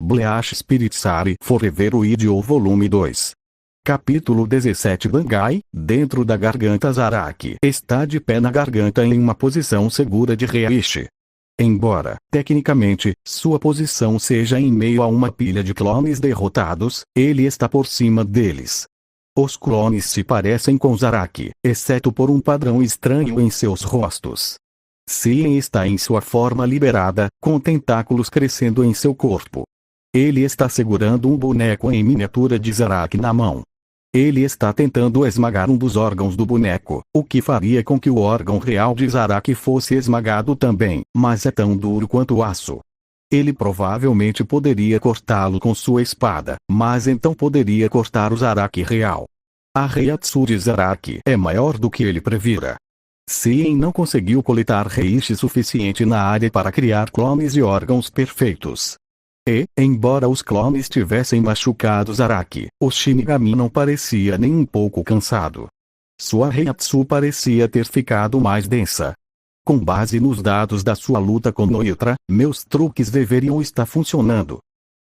Bleach Spiritsari Forever Video Volume 2. Capítulo 17. Bangai, dentro da garganta. Zaraki está de pé na garganta em uma posição segura de Reishi. Embora, tecnicamente, sua posição seja em meio a uma pilha de clones derrotados, ele está por cima deles. Os clones se parecem com Zaraki, exceto por um padrão estranho em seus rostos. Sien está em sua forma liberada, com tentáculos crescendo em seu corpo. Ele está segurando um boneco em miniatura de Zaraki na mão. Ele está tentando esmagar um dos órgãos do boneco, o que faria com que o órgão real de Zaraki fosse esmagado também, mas é tão duro quanto o aço. Ele provavelmente poderia cortá-lo com sua espada, mas então poderia cortar o Zaraki real. A Reiatsu de Zaraki é maior do que ele previra. Sien não conseguiu coletar Reishi suficiente na área para criar clones de órgãos perfeitos. E, embora os clones tivessem machucado Zaraki, o Shinigami não parecia nem um pouco cansado. Sua Reiatsu parecia ter ficado mais densa. Com base nos dados da sua luta com Noitra, meus truques deveriam estar funcionando.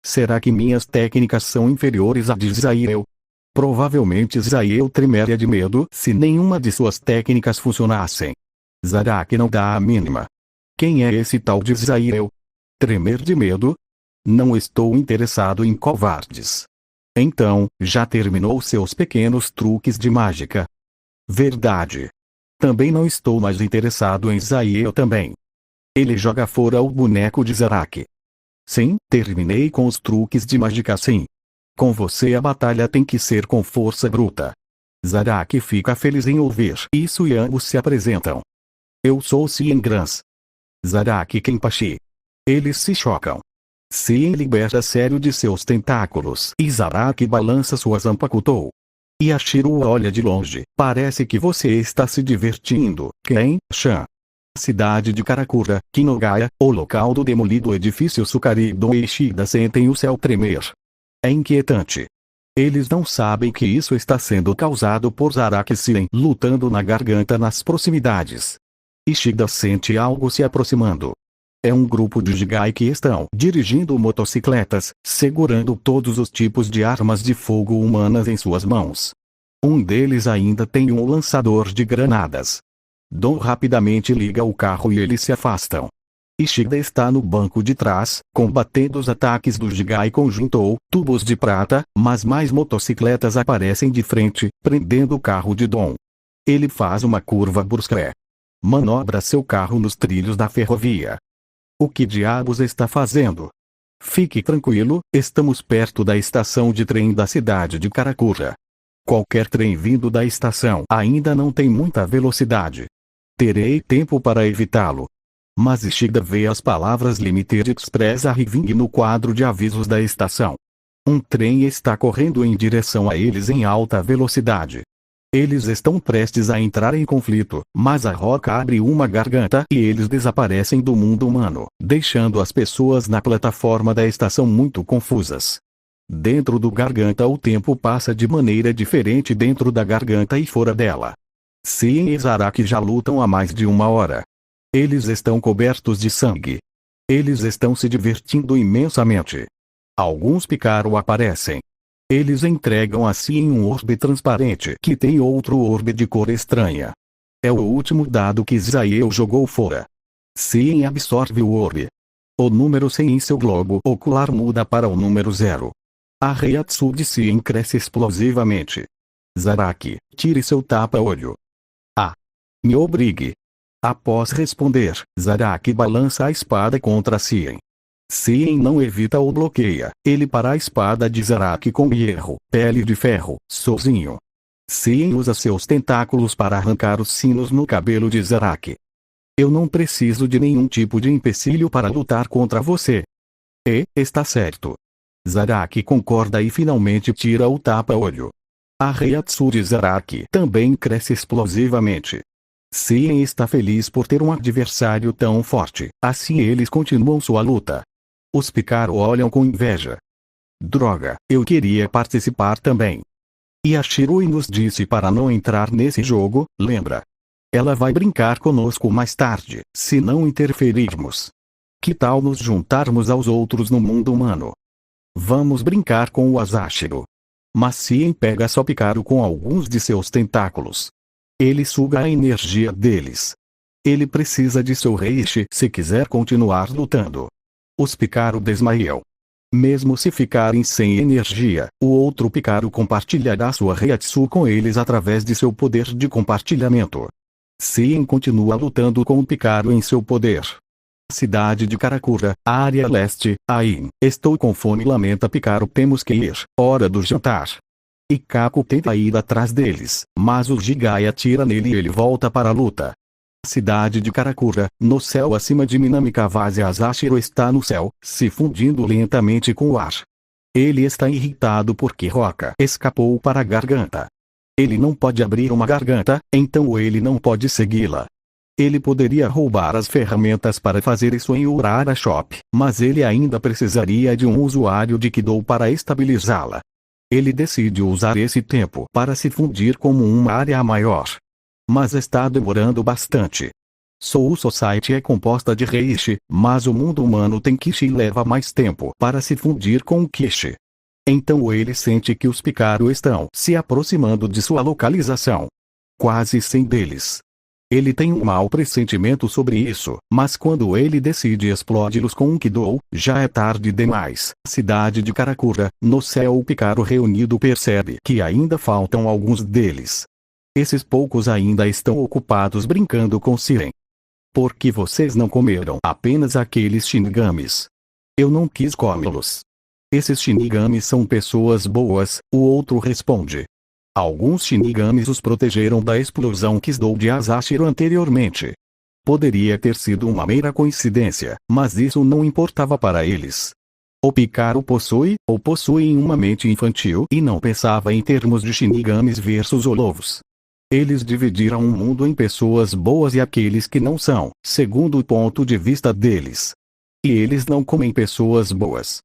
Será que minhas técnicas são inferiores à de Zaireu? Provavelmente Zaireu tremeria de medo se nenhuma de suas técnicas funcionassem. Zaraki não dá a mínima. Quem é esse tal de Zaireu? Tremer de medo? Não estou interessado em covardes. Então, já terminou seus pequenos truques de mágica? Verdade. Também não estou mais interessado em Zaireu também. Ele joga fora o boneco de Zaraki. Sim, terminei com os truques de mágica sim. Com você a batalha tem que ser com força bruta. Zaraki fica feliz em ouvir isso e ambos se apresentam. Eu sou Sien Grans. Zaraki Kenpachi. Eles se chocam. Sien libera sério de seus tentáculos e Zaraki balança sua Zanpakutou. Yashiro olha de longe. Parece que você está se divertindo, Ken-chan. Cidade de Karakura, Kinogaya, o local do demolido edifício Sukarido e Ishida sentem o céu tremer. É inquietante. Eles não sabem que isso está sendo causado por Zaraki Sien lutando na garganta nas proximidades. Ishida sente algo se aproximando. É um grupo de Jigai que estão dirigindo motocicletas, segurando todos os tipos de armas de fogo humanas em suas mãos. Um deles ainda tem um lançador de granadas. Dom rapidamente liga o carro e eles se afastam. Ishida está no banco de trás, combatendo os ataques do Jigai com Juntou, tubos de prata, mas mais motocicletas aparecem de frente, prendendo o carro de Dom. Ele faz uma curva brusca. Manobra seu carro nos trilhos da ferrovia. O que diabos está fazendo? Fique tranquilo, estamos perto da estação de trem da cidade de Karakura. Qualquer trem vindo da estação ainda não tem muita velocidade. Terei tempo para evitá-lo. Mas Ishida vê as palavras Limited Express Arriving no quadro de avisos da estação. Um trem está correndo em direção a eles em alta velocidade. Eles estão prestes a entrar em conflito, mas a roca abre uma garganta e eles desaparecem do mundo humano, deixando as pessoas na plataforma da estação muito confusas. Dentro do garganta o tempo passa de maneira diferente dentro da garganta e fora dela. Sien e Zaraki já lutam há mais de uma hora. Eles estão cobertos de sangue. Eles estão se divertindo imensamente. Alguns Picaro aparecem. Eles entregam a Sien um orbe transparente que tem outro orbe de cor estranha. É o último dado que Zaireu jogou fora. Sien absorve o orbe. O número 100 em seu globo ocular muda para o número 0. A Reiatsu de Sien cresce explosivamente. Zaraki, tire seu tapa-olho. Me obrigue. Após responder, Zaraki balança a espada contra Sien. Sien não evita ou bloqueia, ele para a espada de Zaraki com hierro, pele de ferro, sozinho. Sien usa seus tentáculos para arrancar os sinos no cabelo de Zaraki. Eu não preciso de nenhum tipo de empecilho para lutar contra você. E, está certo. Zaraki concorda e finalmente tira o tapa-olho. A Reiatsu de Zaraki também cresce explosivamente. Sien está feliz por ter um adversário tão forte, assim eles continuam sua luta. Os Picaro olham com inveja. Droga, eu queria participar também. Yashiro nos disse para não entrar nesse jogo, lembra? Ela vai brincar conosco mais tarde, se não interferirmos. Que tal nos juntarmos aos outros no mundo humano? Vamos brincar com o Azashiro. Mas Sien pega só Picaro com alguns de seus tentáculos. Ele suga a energia deles. Ele precisa de seu Reishi se quiser continuar lutando. Os Picaro desmaiam. Mesmo se ficarem sem energia, o outro Picaro compartilhará sua Reiatsu com eles através de seu poder de compartilhamento. Sien continua lutando com o Picaro em seu poder. Cidade de Karakura, área leste, Ain. Estou com fome, lamenta Picaro. Temos que ir, hora do jantar. Ikako tenta ir atrás deles, mas o Jigai atira nele e ele volta para a luta. Cidade de Karakura, no céu acima de Minamikawaze. Azashiro está no céu, se fundindo lentamente com o ar. Ele está irritado porque Roca escapou para a garganta. Ele não pode abrir uma garganta, então ele não pode segui-la. Ele poderia roubar as ferramentas para fazer isso em Urara Shop, mas ele ainda precisaria de um usuário de Kido para estabilizá-la. Ele decide usar esse tempo para se fundir como uma área maior. Mas está demorando bastante. Soul Society é composta de Reishi, mas o mundo humano tem Kishi e leva mais tempo para se fundir com o Kishi. Então ele sente que os Picaro estão se aproximando de sua localização. Quase 100 deles. Ele tem um mau pressentimento sobre isso, mas quando ele decide explodi-los com um Kido, já é tarde demais. Cidade de Karakura, no céu. O Picaro reunido percebe que ainda faltam alguns deles. Esses poucos ainda estão ocupados brincando com Siren. Por que vocês não comeram apenas aqueles Shinigamis? Eu não quis comê-los. Esses Shinigamis são pessoas boas, o outro responde. Alguns Shinigamis os protegeram da explosão que dou de Azashiro anteriormente. Poderia ter sido uma mera coincidência, mas isso não importava para eles. O Picaro possui uma mente infantil e não pensava em termos de Shinigamis versus Olofos. Eles dividiram o mundo em pessoas boas e aqueles que não são, segundo o ponto de vista deles. E eles não comem pessoas boas.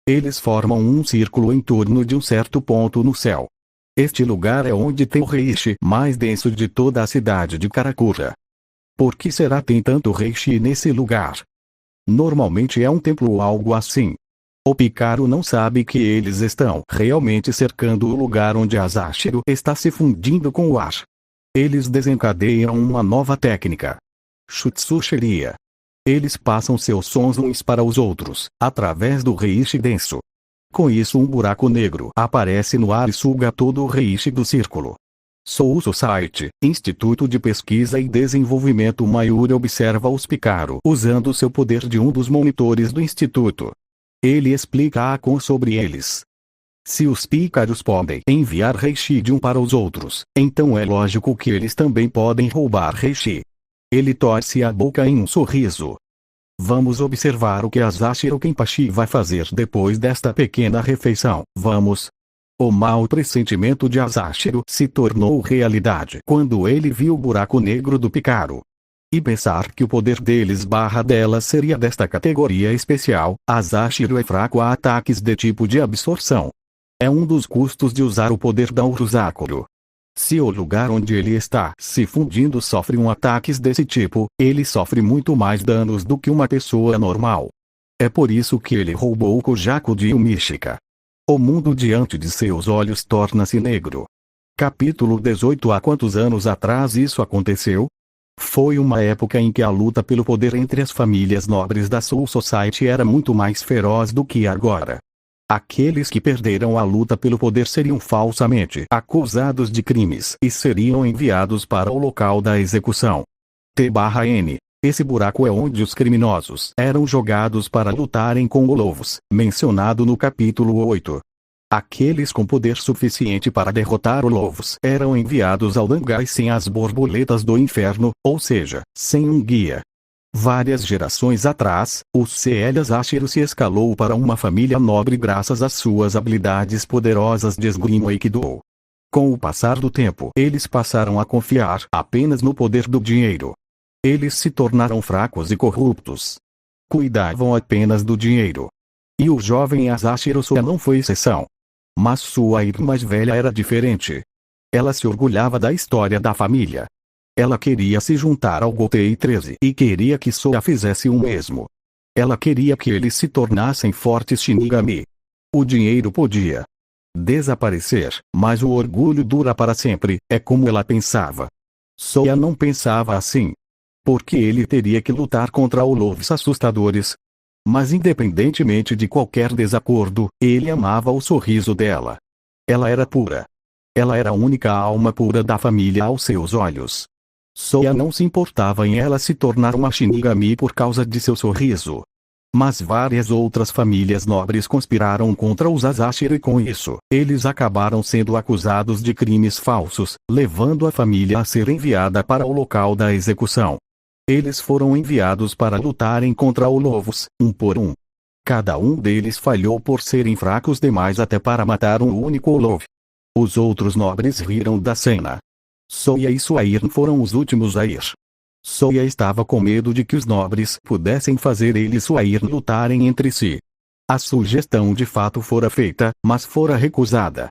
Eles formam um círculo em torno de um certo ponto no céu. Este lugar é onde tem o Reishi mais denso de toda a cidade de Karakura. Por que será tem tanto Reishi nesse lugar? Normalmente é um templo ou algo assim. O Picaro não sabe que eles estão realmente cercando o lugar onde Azashiro está se fundindo com o ar. Eles desencadeiam uma nova técnica. Shutsushiria. Eles passam seus sons uns para os outros, através do Reishi denso. Com isso um buraco negro aparece no ar e suga todo o Reishi do círculo. Soul Society, Instituto de Pesquisa e Desenvolvimento Mayuri observa os Picaro usando seu poder de um dos monitores do instituto. Ele explica a Akon sobre eles. Se os Picaros podem enviar Reishi de um para os outros, então é lógico que eles também podem roubar Reishi. Ele torce a boca em um sorriso. Vamos observar o que Azashiro Kenpachi vai fazer depois desta pequena refeição. Vamos. O mau pressentimento de Azashiro se tornou realidade quando ele viu o buraco negro do Picaro. E pensar que o poder deles/dela seria desta categoria especial, Azashiro é fraco a ataques de tipo de absorção. É um dos custos de usar o poder da Urusakuro. Se o lugar onde ele está se fundindo sofre ataques desse tipo, ele sofre muito mais danos do que uma pessoa normal. É por isso que ele roubou o Kojaku de Yumishika. O mundo diante de seus olhos torna-se negro. Capítulo 18. Há quantos anos atrás isso aconteceu? Foi uma época em que a luta pelo poder entre as famílias nobres da Soul Society era muito mais feroz do que agora. Aqueles que perderam a luta pelo poder seriam falsamente acusados de crimes e seriam enviados para o local da execução. T/N. Esse buraco é onde os criminosos eram jogados para lutarem com Olofos, mencionado no capítulo 8. Aqueles com poder suficiente para derrotar Olofos eram enviados ao Dangai sem as borboletas do inferno, ou seja, sem um guia. Várias gerações atrás, o CL Azashiro se escalou para uma família nobre graças às suas habilidades poderosas de esgrima e Kido. Com o passar do tempo, eles passaram a confiar apenas no poder do dinheiro. Eles se tornaram fracos e corruptos. Cuidavam apenas do dinheiro. E o jovem Azashiro Soa não foi exceção. Mas sua irmã mais velha era diferente. Ela se orgulhava da história da família. Ela queria se juntar ao Gotei 13 e queria que Soa fizesse o mesmo. Ela queria que eles se tornassem fortes Shinigami. O dinheiro podia desaparecer, mas o orgulho dura para sempre, é como ela pensava. Soya não pensava assim. Porque ele teria que lutar contra olores assustadores. Mas independentemente de qualquer desacordo, ele amava o sorriso dela. Ela era pura. Ela era a única alma pura da família aos seus olhos. Soya não se importava em ela se tornar uma Shinigami por causa de seu sorriso. Mas várias outras famílias nobres conspiraram contra os Asashiro e com isso, eles acabaram sendo acusados de crimes falsos, levando a família a ser enviada para o local da execução. Eles foram enviados para lutarem contra Olofos, um por um. Cada um deles falhou por serem fracos demais até para matar um único Olof. Os outros nobres riram da cena. Soya e Suair foram os últimos a ir. Soya estava com medo de que os nobres pudessem fazer ele e Suair lutarem entre si. A sugestão de fato fora feita, mas fora recusada.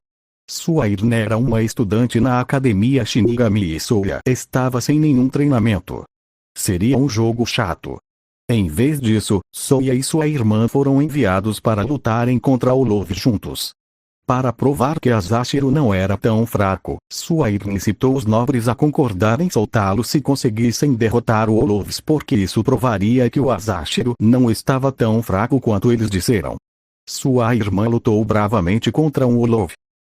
Suair era uma estudante na academia Shinigami e Soya estava sem nenhum treinamento. Seria um jogo chato. Em vez disso, Soya e sua irmã foram enviados para lutarem contra Olov juntos. Para provar que Asashiro não era tão fraco, Suair incitou os nobres a concordar em soltá-lo se conseguissem derrotar o Olovs, porque isso provaria que o Asashiro não estava tão fraco quanto eles disseram. Sua irmã lutou bravamente contra um Olov.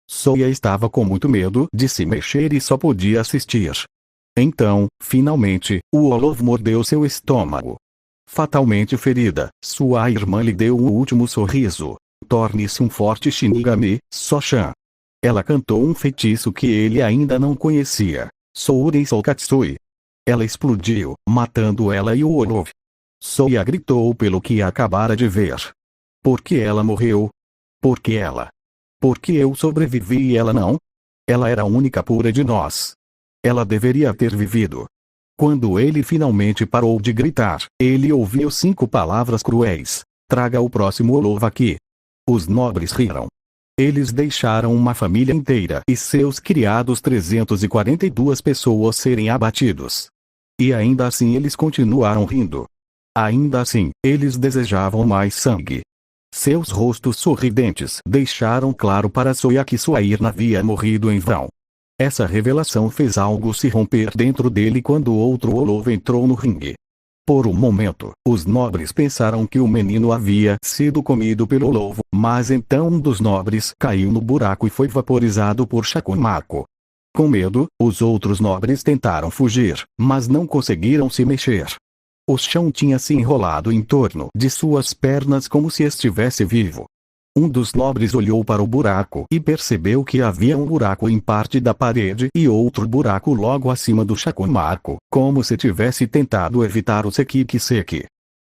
Soya estava com muito medo de se mexer e só podia assistir. Então, finalmente, o Olov mordeu seu estômago. Fatalmente ferida, sua irmã lhe deu um último sorriso. Torne-se um forte Shinigami, Soshan. Ela cantou um feitiço que ele ainda não conhecia, Sourei Soukatsui. Ela explodiu, matando ela e o Olov. Soya gritou pelo que acabara de ver. Por que ela morreu? Por que ela? Por que eu sobrevivi e ela não? Ela era a única pura de nós. Ela deveria ter vivido. Quando ele finalmente parou de gritar, ele ouviu 5 palavras cruéis. Traga o próximo Olov aqui. Os nobres riram. Eles deixaram uma família inteira e seus criados 342 pessoas serem abatidos. E ainda assim eles continuaram rindo. Ainda assim, eles desejavam mais sangue. Seus rostos sorridentes deixaram claro para Soya que Suair havia morrido em vão. Essa revelação fez algo se romper dentro dele quando outro Olov entrou no ringue. Por um momento, os nobres pensaram que o menino havia sido comido pelo lobo, mas então um dos nobres caiu no buraco e foi vaporizado por Shakumaku. Com medo, os outros nobres tentaram fugir, mas não conseguiram se mexer. O chão tinha se enrolado em torno de suas pernas como se estivesse vivo. Um dos nobres olhou para o buraco e percebeu que havia um buraco em parte da parede e outro buraco logo acima do Shakumaku, como se tivesse tentado evitar o Sekiki-seki.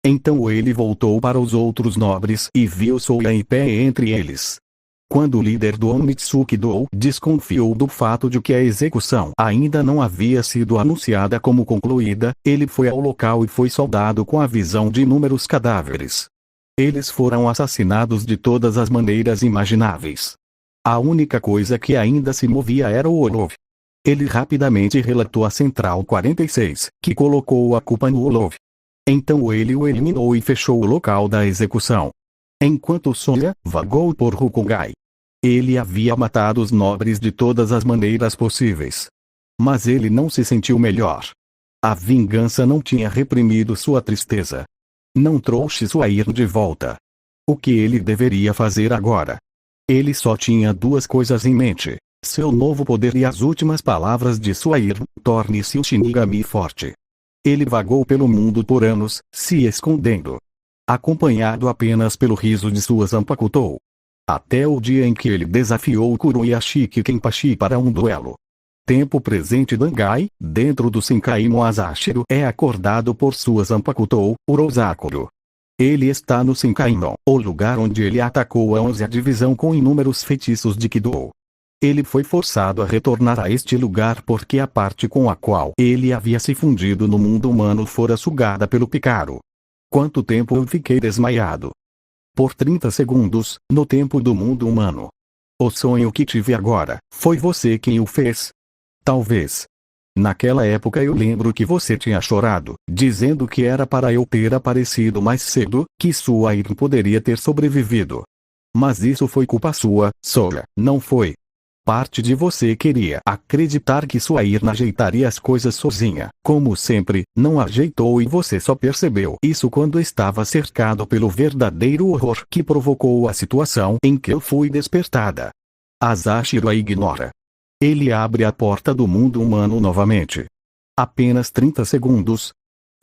Então ele voltou para os outros nobres e viu Soya em pé entre eles. Quando o líder do Onitsuki-do desconfiou do fato de que a execução ainda não havia sido anunciada como concluída, ele foi ao local e foi saudado com a visão de inúmeros cadáveres. Eles foram assassinados de todas as maneiras imagináveis. A única coisa que ainda se movia era o Olov. Ele rapidamente relatou à Central 46, que colocou a culpa no Olov. Então ele o eliminou e fechou o local da execução. Enquanto Soya vagou por Rukugai. Ele havia matado os nobres de todas as maneiras possíveis. Mas ele não se sentiu melhor. A vingança não tinha reprimido sua tristeza. Não trouxe Suair de volta. O que ele deveria fazer agora? Ele só tinha 2 coisas em mente: seu novo poder e as últimas palavras de Suair, torne-se um Shinigami forte. Ele vagou pelo mundo por anos, se escondendo. Acompanhado apenas pelo riso de sua Zanpakuto. Até o dia em que ele desafiou Kuroyashiki Kenpachi para um duelo. Tempo presente Dangai, dentro do Senkaimon Asashiro é acordado por sua Zanpakuto, Urosakuro. Ele está no Senkaimon, o lugar onde ele atacou a 11ª divisão com inúmeros feitiços de Kido. Ele foi forçado a retornar a este lugar porque a parte com a qual ele havia se fundido no mundo humano fora sugada pelo Picaro. Quanto tempo eu fiquei desmaiado? Por 30 segundos, no tempo do mundo humano. O sonho que tive agora, foi você quem o fez? Talvez. Naquela época eu lembro que você tinha chorado, dizendo que era para eu ter aparecido mais cedo, que Suair poderia ter sobrevivido. Mas isso foi culpa sua, Sora, não foi? Parte de você queria acreditar que sua Irna ajeitaria as coisas sozinha. Como sempre, não ajeitou e você só percebeu isso quando estava cercado pelo verdadeiro horror que provocou a situação em que eu fui despertada. Asashiro a ignora. Ele abre a porta do mundo humano novamente. Apenas 30 segundos.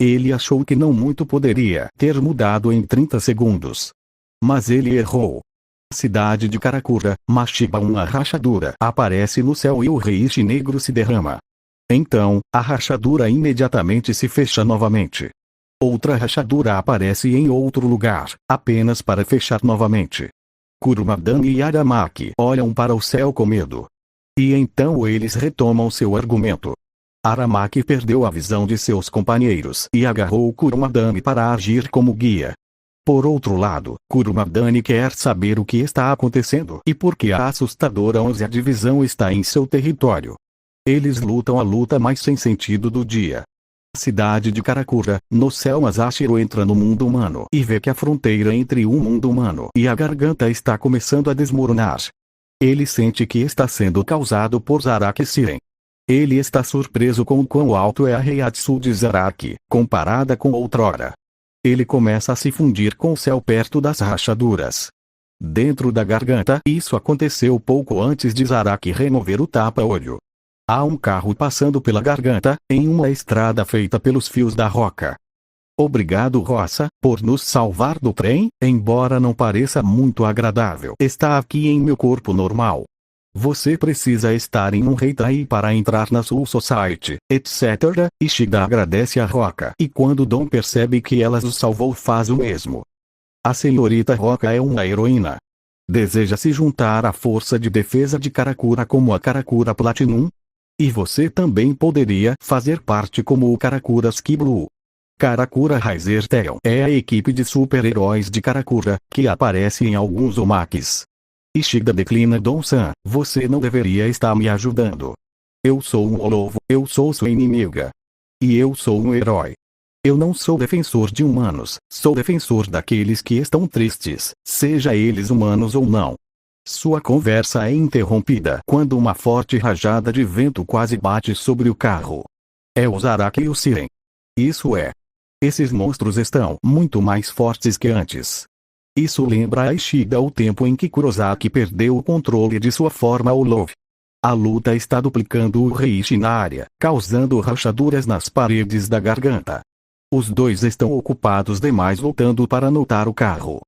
Ele achou que não muito poderia ter mudado em 30 segundos. Mas ele errou. Cidade de Karakura, Mashiba, uma rachadura aparece no céu e o Reishi negro se derrama. Então, a rachadura imediatamente se fecha novamente. Outra rachadura aparece em outro lugar, apenas para fechar novamente. Kurumadani e Aramaki olham para o céu com medo. E então eles retomam seu argumento. Aramaki perdeu a visão de seus companheiros e agarrou Kurumadani para agir como guia. Por outro lado, Kurumadani quer saber o que está acontecendo e por que a assustadora 11ª divisão está em seu território. Eles lutam a luta mais sem sentido do dia. Cidade de Karakura, no céu. Masashiro entra no mundo humano e vê que a fronteira entre o mundo humano e a garganta está começando a desmoronar. Ele sente que está sendo causado por Zaraki Siren. Ele está surpreso com o quão alto é a Reiatsu de Zaraki, comparada com outrora. Ele começa a se fundir com o céu perto das rachaduras. Dentro da garganta, isso aconteceu pouco antes de Zaraki remover o tapa-olho. Há um carro passando pela garganta, em uma estrada feita pelos fios da roca. Obrigado, Roça, por nos salvar do trem, embora não pareça muito agradável. Está aqui em meu corpo normal. Você precisa estar em um Reitai para entrar na Soul Society, etc. Ishida agradece a Roca e quando Dom percebe que ela o salvou faz o mesmo. A senhorita Roca é uma heroína. Deseja se juntar à força de defesa de Karakura como a Karakura Platinum? E você também poderia fazer parte como o Karakura Ski Blue. Karakura Riser Tail é a equipe de super-heróis de Karakura, que aparece em alguns omakis. Ishida declina. Dom-san, você não deveria estar me ajudando. Eu sou um olovo, eu sou sua inimiga. E eu sou um herói. Eu não sou defensor de humanos, sou defensor daqueles que estão tristes, seja eles humanos ou não. Sua conversa é interrompida quando uma forte rajada de vento quase bate sobre o carro. É o Zaraki e o Siren. Isso é. Esses monstros estão muito mais fortes que antes. Isso lembra a Ishida o tempo em que Kurosaki perdeu o controle de sua forma Olove. A luta está duplicando o Reishi na área, causando rachaduras nas paredes da garganta. Os dois estão ocupados demais lutando para anotar o carro.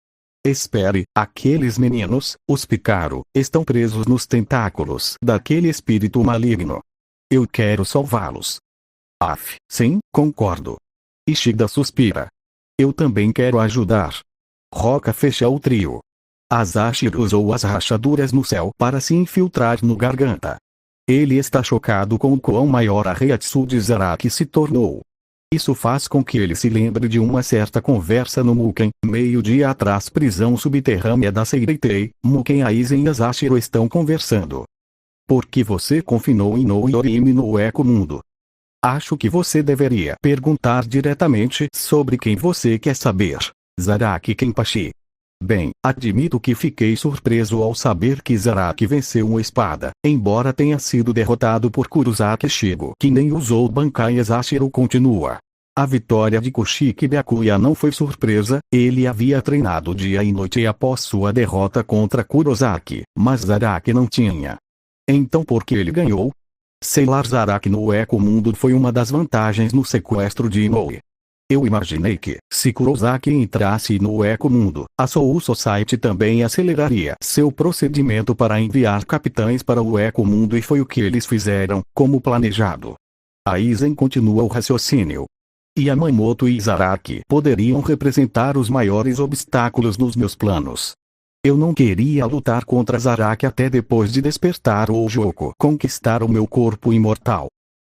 Espere, aqueles meninos, os Picaro, estão presos nos tentáculos daquele espírito maligno. Eu quero salvá-los. Sim, concordo. Ishida suspira. Eu também quero ajudar. Roca fecha o trio. Asashiro usou as rachaduras no céu para se infiltrar no garganta. Ele está chocado com o quão maior a Reiatsu de Zaraki se tornou. Isso faz com que ele se lembre de uma certa conversa no Muken, meio-dia atrás. Prisão subterrânea da Seireitei. Muken, Aizen e Asashiro estão conversando. Por que você confinou Inoue Orihime no Eco Mundo? Acho que você deveria perguntar diretamente sobre quem você quer saber. Zaraki Kenpachi. Bem, admito que fiquei surpreso ao saber que Zaraki venceu uma espada, embora tenha sido derrotado por Kurosaki Shigo, que nem usou Bankai. Asashiro continua. A vitória de Koshiki Byakuya não foi surpresa, ele havia treinado dia e noite após sua derrota contra Kurosaki, mas Zaraki não tinha. Então por que ele ganhou? Selar Zaraki no Eco Mundo foi uma das vantagens no sequestro de Inoue. Eu imaginei que, se Kurosaki entrasse no Eco Mundo, a Soul Society também aceleraria seu procedimento para enviar capitães para o Eco Mundo e foi o que eles fizeram, como planejado. Aizen continua o raciocínio. Yamamoto e Zaraki poderiam representar os maiores obstáculos nos meus planos. Eu não queria lutar contra Zaraki até depois de despertar o Ojoko, conquistar o meu corpo imortal.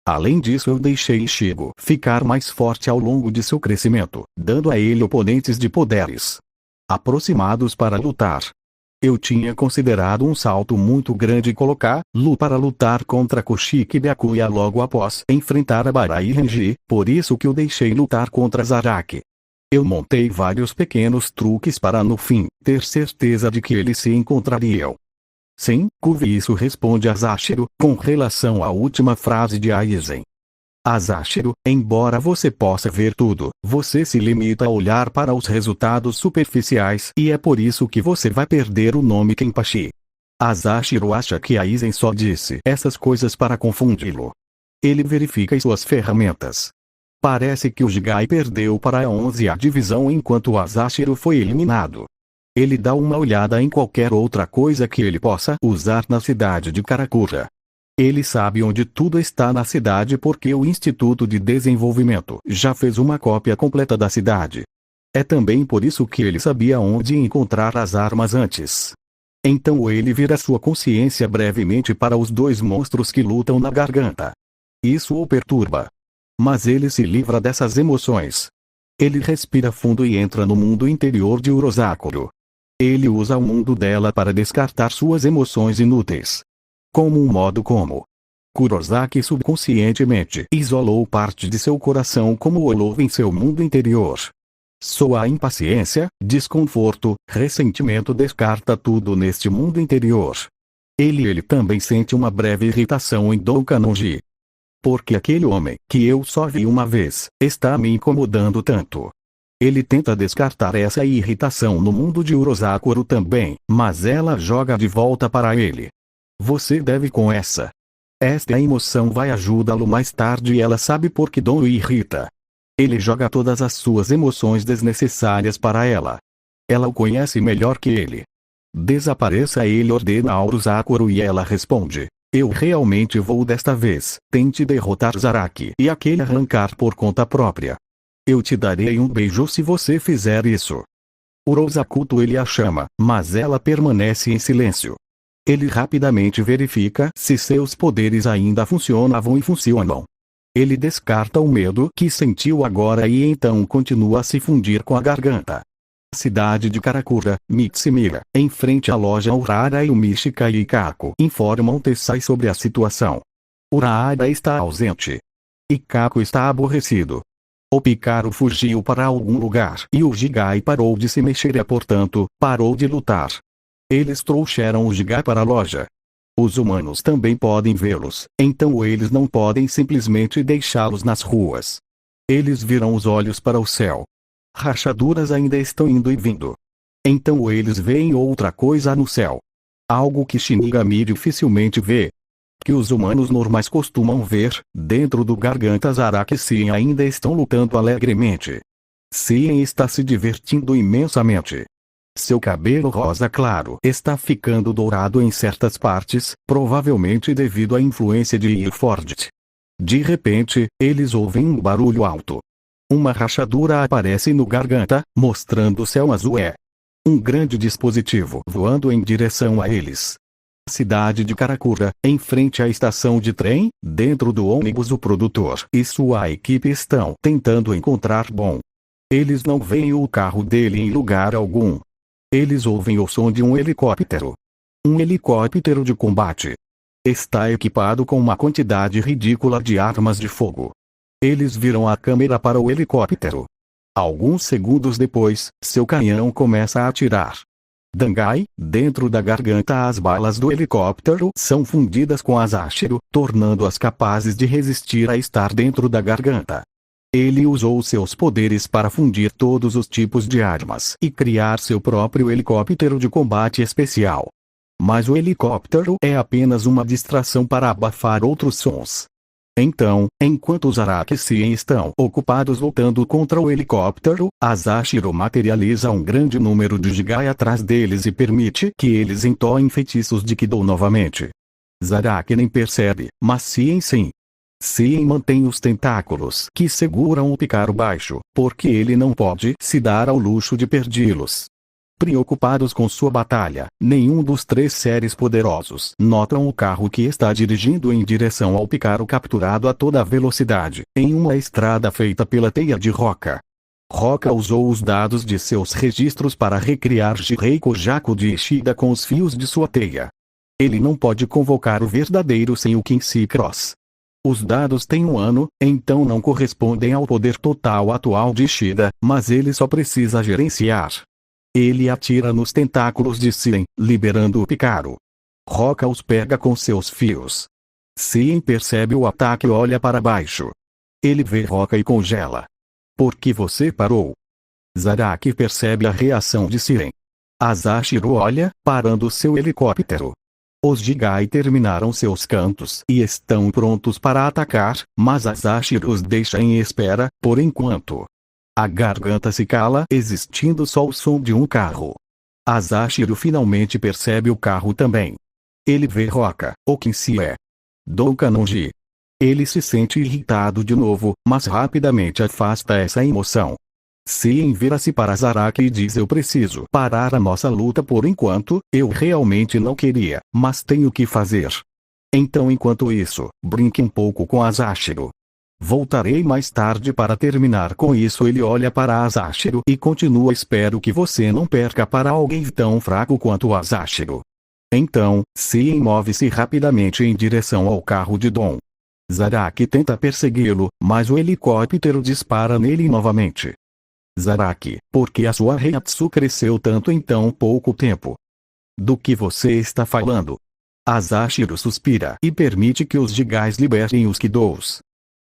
Além disso, eu deixei Shigo ficar mais forte ao longo de seu crescimento, dando a ele oponentes de poderes aproximados para lutar. Eu tinha considerado um salto muito grande colocar Lu para lutar contra Koshiki Byakuya logo após enfrentar a Barai Renji, por isso que eu deixei lutar contra Zaraki. Eu montei vários pequenos truques para no fim, ter certeza de que eles se encontrariam. Sim, isso responde a Zashiro, com relação à última frase de Aizen. A Zashiro, embora você possa ver tudo, você se limita a olhar para os resultados superficiais e é por isso que você vai perder o nome Kenpachi. A Zashiro acha que Aizen só disse essas coisas para confundi-lo. Ele verifica suas ferramentas. Parece que o Jigai perdeu para a 11ª divisão enquanto a Zashiro foi eliminado. Ele dá uma olhada em qualquer outra coisa que ele possa usar na cidade de Karakura. Ele sabe onde tudo está na cidade porque o Instituto de Desenvolvimento já fez uma cópia completa da cidade. É também por isso que ele sabia onde encontrar as armas antes. Então ele vira sua consciência brevemente para os dois monstros que lutam na garganta. Isso o perturba. Mas ele se livra dessas emoções. Ele respira fundo e entra no mundo interior de Urosakuro. Ele usa o mundo dela para descartar suas emoções inúteis. Como um modo como Kurosaki subconscientemente isolou parte de seu coração como olhou em seu mundo interior. Sua impaciência, desconforto, ressentimento descarta tudo neste mundo interior. Ele também sente uma breve irritação em Doukanonji. Porque aquele homem, que eu só vi uma vez, está me incomodando tanto. Ele tenta descartar essa irritação no mundo de Urosakuro também, mas ela joga de volta para ele. Você deve com essa. Esta emoção vai ajudá-lo mais tarde e ela sabe por que Dom o irrita. Ele joga todas as suas emoções desnecessárias para ela. Ela o conhece melhor que ele. Desapareça, ele ordena a Urosakuro e ela responde. Eu realmente vou desta vez. Tente derrotar Zaraki e aquele arrancar por conta própria. Eu te darei um beijo se você fizer isso. Urosakuto ele a chama, mas ela permanece em silêncio. Ele rapidamente verifica se seus poderes ainda funcionavam e funcionam. Ele descarta o medo que sentiu agora e então continua a se fundir com a garganta. Cidade de Karakura, Mitsumiya, em frente à loja Urara e o Mishika e Ikako informam Tessai sobre a situação. Urara está ausente. Ikako está aborrecido. O Picaro fugiu para algum lugar e o Jigai parou de se mexer e portanto, parou de lutar. Eles trouxeram o Jigai para a loja. Os humanos também podem vê-los, então eles não podem simplesmente deixá-los nas ruas. Eles viram os olhos para o céu. Rachaduras ainda estão indo e vindo. Então eles veem outra coisa no céu. Algo que Shinigami dificilmente vê. Que os humanos normais costumam ver, dentro do garganta Zaraki Sien ainda estão lutando alegremente. Sien está se divertindo imensamente. Seu cabelo rosa claro está ficando dourado em certas partes, provavelmente devido à influência de Ilford. De repente, eles ouvem um barulho alto. Uma rachadura aparece no garganta, mostrando o céu azul um grande dispositivo voando em direção a eles. Cidade de Karakura, em frente à estação de trem, dentro do ônibus o produtor e sua equipe estão tentando encontrar Bom. Eles não veem o carro dele em lugar algum. Eles ouvem o som de um helicóptero. Um helicóptero de combate. Está equipado com uma quantidade ridícula de armas de fogo. Eles viram a câmera para o helicóptero. Alguns segundos depois, seu canhão começa a atirar. Dangai, dentro da garganta as balas do helicóptero são fundidas com a Zashiro, tornando-as capazes de resistir a estar dentro da garganta. Ele usou seus poderes para fundir todos os tipos de armas e criar seu próprio helicóptero de combate especial. Mas o helicóptero é apenas uma distração para abafar outros sons. Então, enquanto os Arakisien estão ocupados lutando contra o helicóptero, a Zashiro materializa um grande número de Jigai atrás deles e permite que eles entoem feitiços de Kido novamente. Zaraki nem percebe, mas Sien sim. Sien mantém os tentáculos que seguram o Picaro baixo, porque ele não pode se dar ao luxo de perdê-los. Preocupados com sua batalha, nenhum dos três seres poderosos notam o carro que está dirigindo em direção ao Picaro capturado a toda velocidade, em uma estrada feita pela teia de Roca. Roca usou os dados de seus registros para recriar Jirei Kojako de Ishida com os fios de sua teia. Ele não pode convocar o verdadeiro sem o Quincy Cross. Os dados têm um ano, então não correspondem ao poder total atual de Ishida, mas ele só precisa gerenciar. Ele atira nos tentáculos de Sien, liberando o Picaro. Roca os pega com seus fios. Sien percebe o ataque e olha para baixo. Ele vê Roca e congela. Por que você parou? Zaraki percebe a reação de Sien. Asashiro olha, parando seu helicóptero. Os Jigai terminaram seus cantos e estão prontos para atacar, mas Asashiro os deixa em espera, por enquanto. A garganta se cala, existindo só o som de um carro. Asashiro finalmente percebe o carro também. Ele vê Roca, o Quincy é. Dom Kanonji. Ele se sente irritado de novo, mas rapidamente afasta essa emoção. Sien vira-se para Zaraki e diz: eu preciso parar a nossa luta por enquanto, eu realmente não queria, mas tenho que fazer. Então enquanto isso, brinque um pouco com Asashiro. Voltarei mais tarde para terminar com isso. Ele olha para Asashiro e continua: espero que você não perca para alguém tão fraco quanto Asashiro. Então, Sien move-se rapidamente em direção ao carro de Dom. Zaraki tenta persegui-lo, mas o helicóptero dispara nele novamente. Zaraki, por que a sua Reiatsu cresceu tanto em tão pouco tempo? Do que você está falando? Asashiro suspira e permite que os Jigais libertem os Kidous.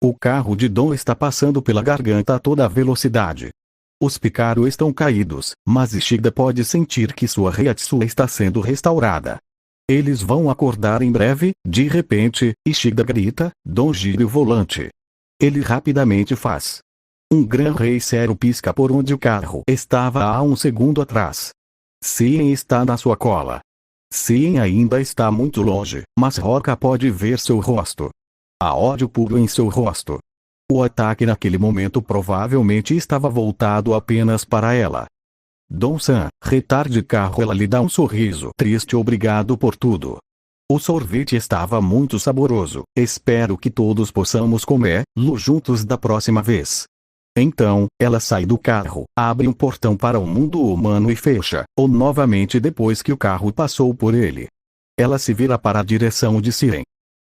O carro de Dom está passando pela garganta a toda velocidade. Os Picaro estão caídos, mas Ishida pode sentir que sua Reiatsu está sendo restaurada. Eles vão acordar em breve. De repente, Ishida grita: Dom, gire o volante. Ele rapidamente faz. Um Gran Rei Zero pisca por onde o carro estava há um segundo atrás. Sien está na sua cola. Sien ainda está muito longe, mas Roca pode ver seu rosto. Há ódio puro em seu rosto. O ataque naquele momento provavelmente estava voltado apenas para ela. Dom-san, retarde carro. Ela lhe dá um sorriso triste. Obrigado por tudo. O sorvete estava muito saboroso. Espero que todos possamos comê-lo juntos da próxima vez. Então, ela sai do carro, abre um portão para o mundo humano e fecha-o novamente depois que o carro passou por ele. Ela se vira para a direção de Sien.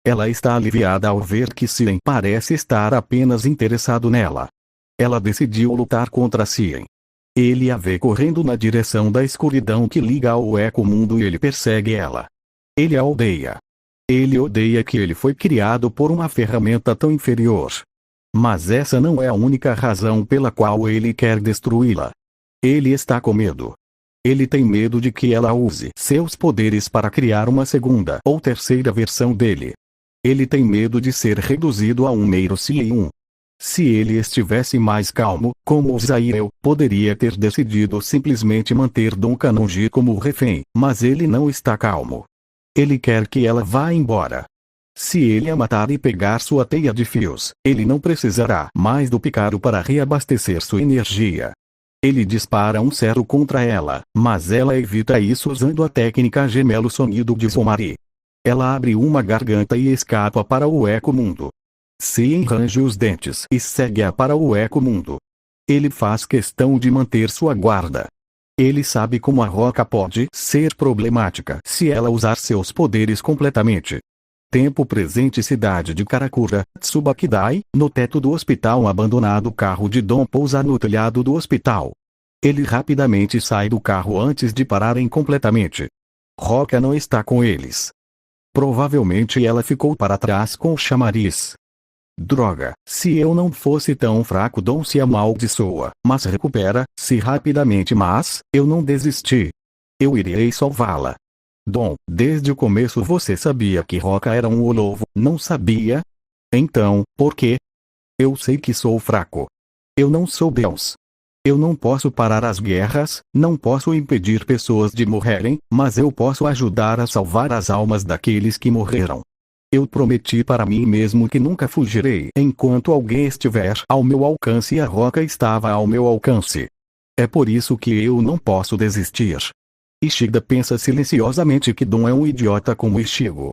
Ela está aliviada ao ver que Sien parece estar apenas interessado nela. Ela decidiu lutar contra Sien. Ele a vê correndo na direção da escuridão que liga ao eco-mundo e ele persegue ela. Ele a odeia. Ele odeia que ele foi criado por uma ferramenta tão inferior. Mas essa não é a única razão pela qual ele quer destruí-la. Ele está com medo. Ele tem medo de que ela use seus poderes para criar uma segunda ou terceira versão dele. Ele tem medo de ser reduzido a um mero Sien. Se ele estivesse mais calmo, como o Zaireu, poderia ter decidido simplesmente manter Dom Kanonji como refém, mas ele não está calmo. Ele quer que ela vá embora. Se ele a matar e pegar sua teia de fios, ele não precisará mais do Picaro para reabastecer sua energia. Ele dispara um Zero contra ela, mas ela evita isso usando a técnica Gemelo Sonido de Somari. Ela abre uma garganta e escapa para o eco-mundo. Sien range os dentes e segue-a para o eco-mundo. Ele faz questão de manter sua guarda. Ele sabe como a Roca pode ser problemática se ela usar seus poderes completamente. Tempo presente. Cidade de Karakura, Tsubakidai, no teto do hospital abandonado. O carro de Dom pousa no telhado do hospital. Ele rapidamente sai do carro antes de pararem completamente. Roca não está com eles. Provavelmente ela ficou para trás com o chamariz. Droga, se eu não fosse tão fraco. Dom se amaldiçoa, mas recupera-se rapidamente. Mas, eu não desisti. Eu irei salvá-la. Dom, desde o começo você sabia que Roca era um olovo, não sabia? Então, por quê? Eu sei que sou fraco. Eu não sou Deus. Eu não posso parar as guerras, não posso impedir pessoas de morrerem, mas eu posso ajudar a salvar as almas daqueles que morreram. Eu prometi para mim mesmo que nunca fugirei enquanto alguém estiver ao meu alcance e a Roca estava ao meu alcance. É por isso que eu não posso desistir. Ishida pensa silenciosamente que Dom é um idiota como Ichigo.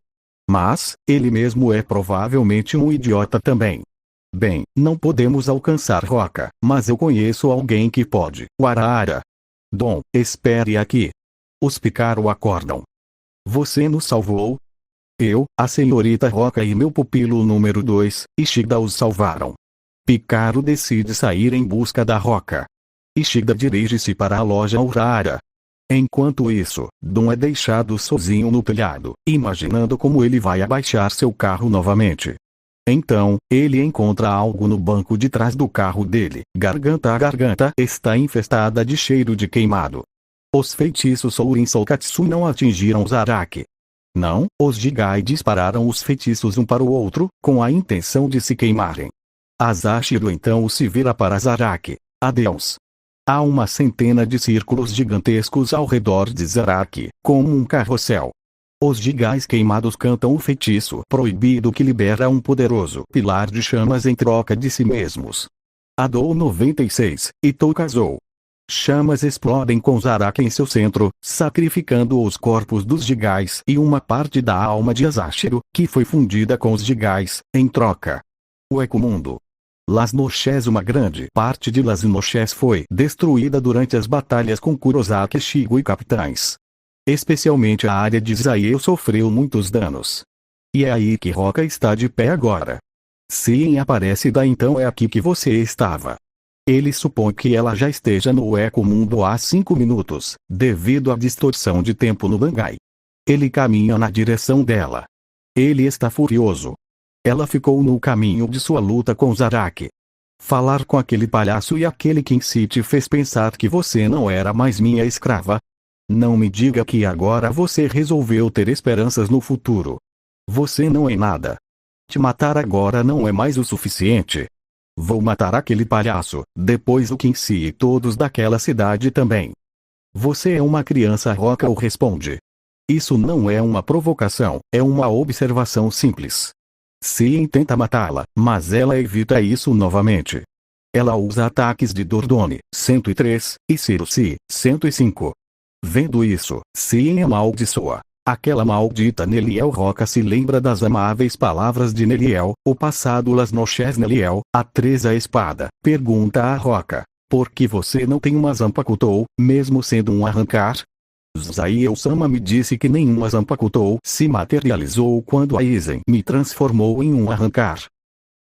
Mas, ele mesmo é provavelmente um idiota também. Bem, não podemos alcançar Roca, mas eu conheço alguém que pode. O Arara. Dom, espere aqui. Os Picaro acordam. Você nos salvou? Eu, a senhorita Roca e meu pupilo número 2, Ishida os salvaram. Picaro decide sair em busca da Roca. Ishida dirige-se para a loja Urara. Enquanto isso, Dom é deixado sozinho no telhado, imaginando como ele vai abaixar seu carro novamente. Então, ele encontra algo no banco de trás do carro dele. A garganta está infestada de cheiro de queimado. Os feitiços Sourin Soukatsu não atingiram Zaraki. Não, os Jigai dispararam os feitiços um para o outro, com a intenção de se queimarem. Asashiro então se vira para Zaraki. Adeus. Há uma centena de círculos gigantescos ao redor de Zaraki, como um carrossel. Os Jigais queimados cantam o feitiço proibido que libera um poderoso pilar de chamas em troca de si mesmos. Adou 96, Itou casou. Chamas explodem com Zaraki em seu centro, sacrificando os corpos dos Jigais e uma parte da alma de Asashiro, que foi fundida com os Jigais, em troca. O Ecomundo. Las Noches. Uma grande parte de Las Noches foi destruída durante as batalhas com Kurosaki Shigo e capitães. Especialmente a área de Zaie sofreu muitos danos. E é aí que Roca está de pé agora. Sim, aparece daí, então é aqui que você estava. Ele supõe que ela já esteja no Ecomundo há 5 minutos, devido à distorção de tempo no Bangai. Ele caminha na direção dela. Ele está furioso. Ela ficou no caminho de sua luta com Zaraki. Falar com aquele palhaço e aquele Kinshi te fez pensar que você não era mais minha escrava. Não me diga que agora você resolveu ter esperanças no futuro. Você não é nada. Te matar agora não é mais o suficiente. Vou matar aquele palhaço, depois o Kinshi e todos daquela cidade também. Você é uma criança, Roca o responde. Isso não é uma provocação, é uma observação simples. Sien tenta matá-la, mas ela evita isso novamente. Ela usa ataques de Dordone, 103, e Cirusi, 105. Vendo isso, Sien amaldiçoa. Aquela maldita Neliel. Roca se lembra das amáveis palavras de Neliel, o passado Las Noches. Neliel, a 3 a espada, pergunta a Roca. Por que você não tem uma Zanpakutou, mesmo sendo um arrancar? Zaie-sama me disse que nenhuma Zanpakutou se materializou quando a Aizen me transformou em um arrancar.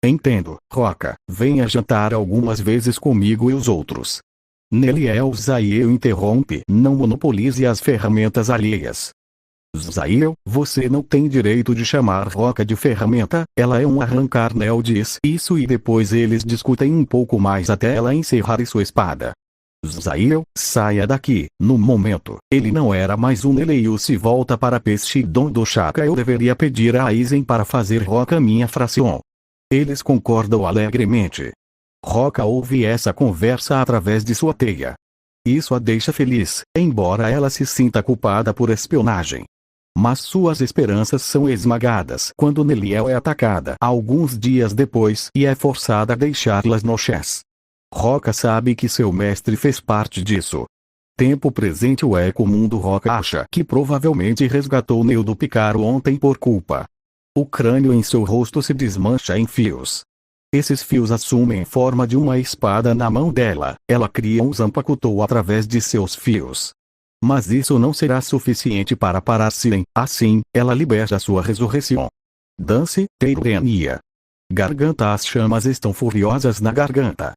Entendo, Roca, venha jantar algumas vezes comigo e os outros. Neliel. Zaie interrompe. Não monopolize as ferramentas alheias. Zaie, você não tem direito de chamar Roca de ferramenta, ela é um arrancar. Nel diz isso e depois eles discutem um pouco mais até ela encerrar sua espada. Zaie, saia daqui. No momento, ele não era mais um Neleio. Se volta para Peshidon do Chaka, eu deveria pedir a Aizen para fazer Roca minha fração. Eles concordam alegremente. Roca ouve essa conversa através de sua teia. Isso a deixa feliz, embora ela se sinta culpada por espionagem. Mas suas esperanças são esmagadas quando Neliel é atacada alguns dias depois e é forçada a deixar Las Noches. Roca sabe que seu mestre fez parte disso. Tempo presente. O Ecomundo. Roca acha que provavelmente resgatou Neo do Picaro ontem por culpa. O crânio em seu rosto se desmancha em fios. Esses fios assumem forma de uma espada na mão dela. Ela cria um Zanpakutou através de seus fios. Mas isso não será suficiente para parar Sien. Assim, ela libera sua ressurreição. Dance, Teirenia. Garganta. As chamas estão furiosas na garganta.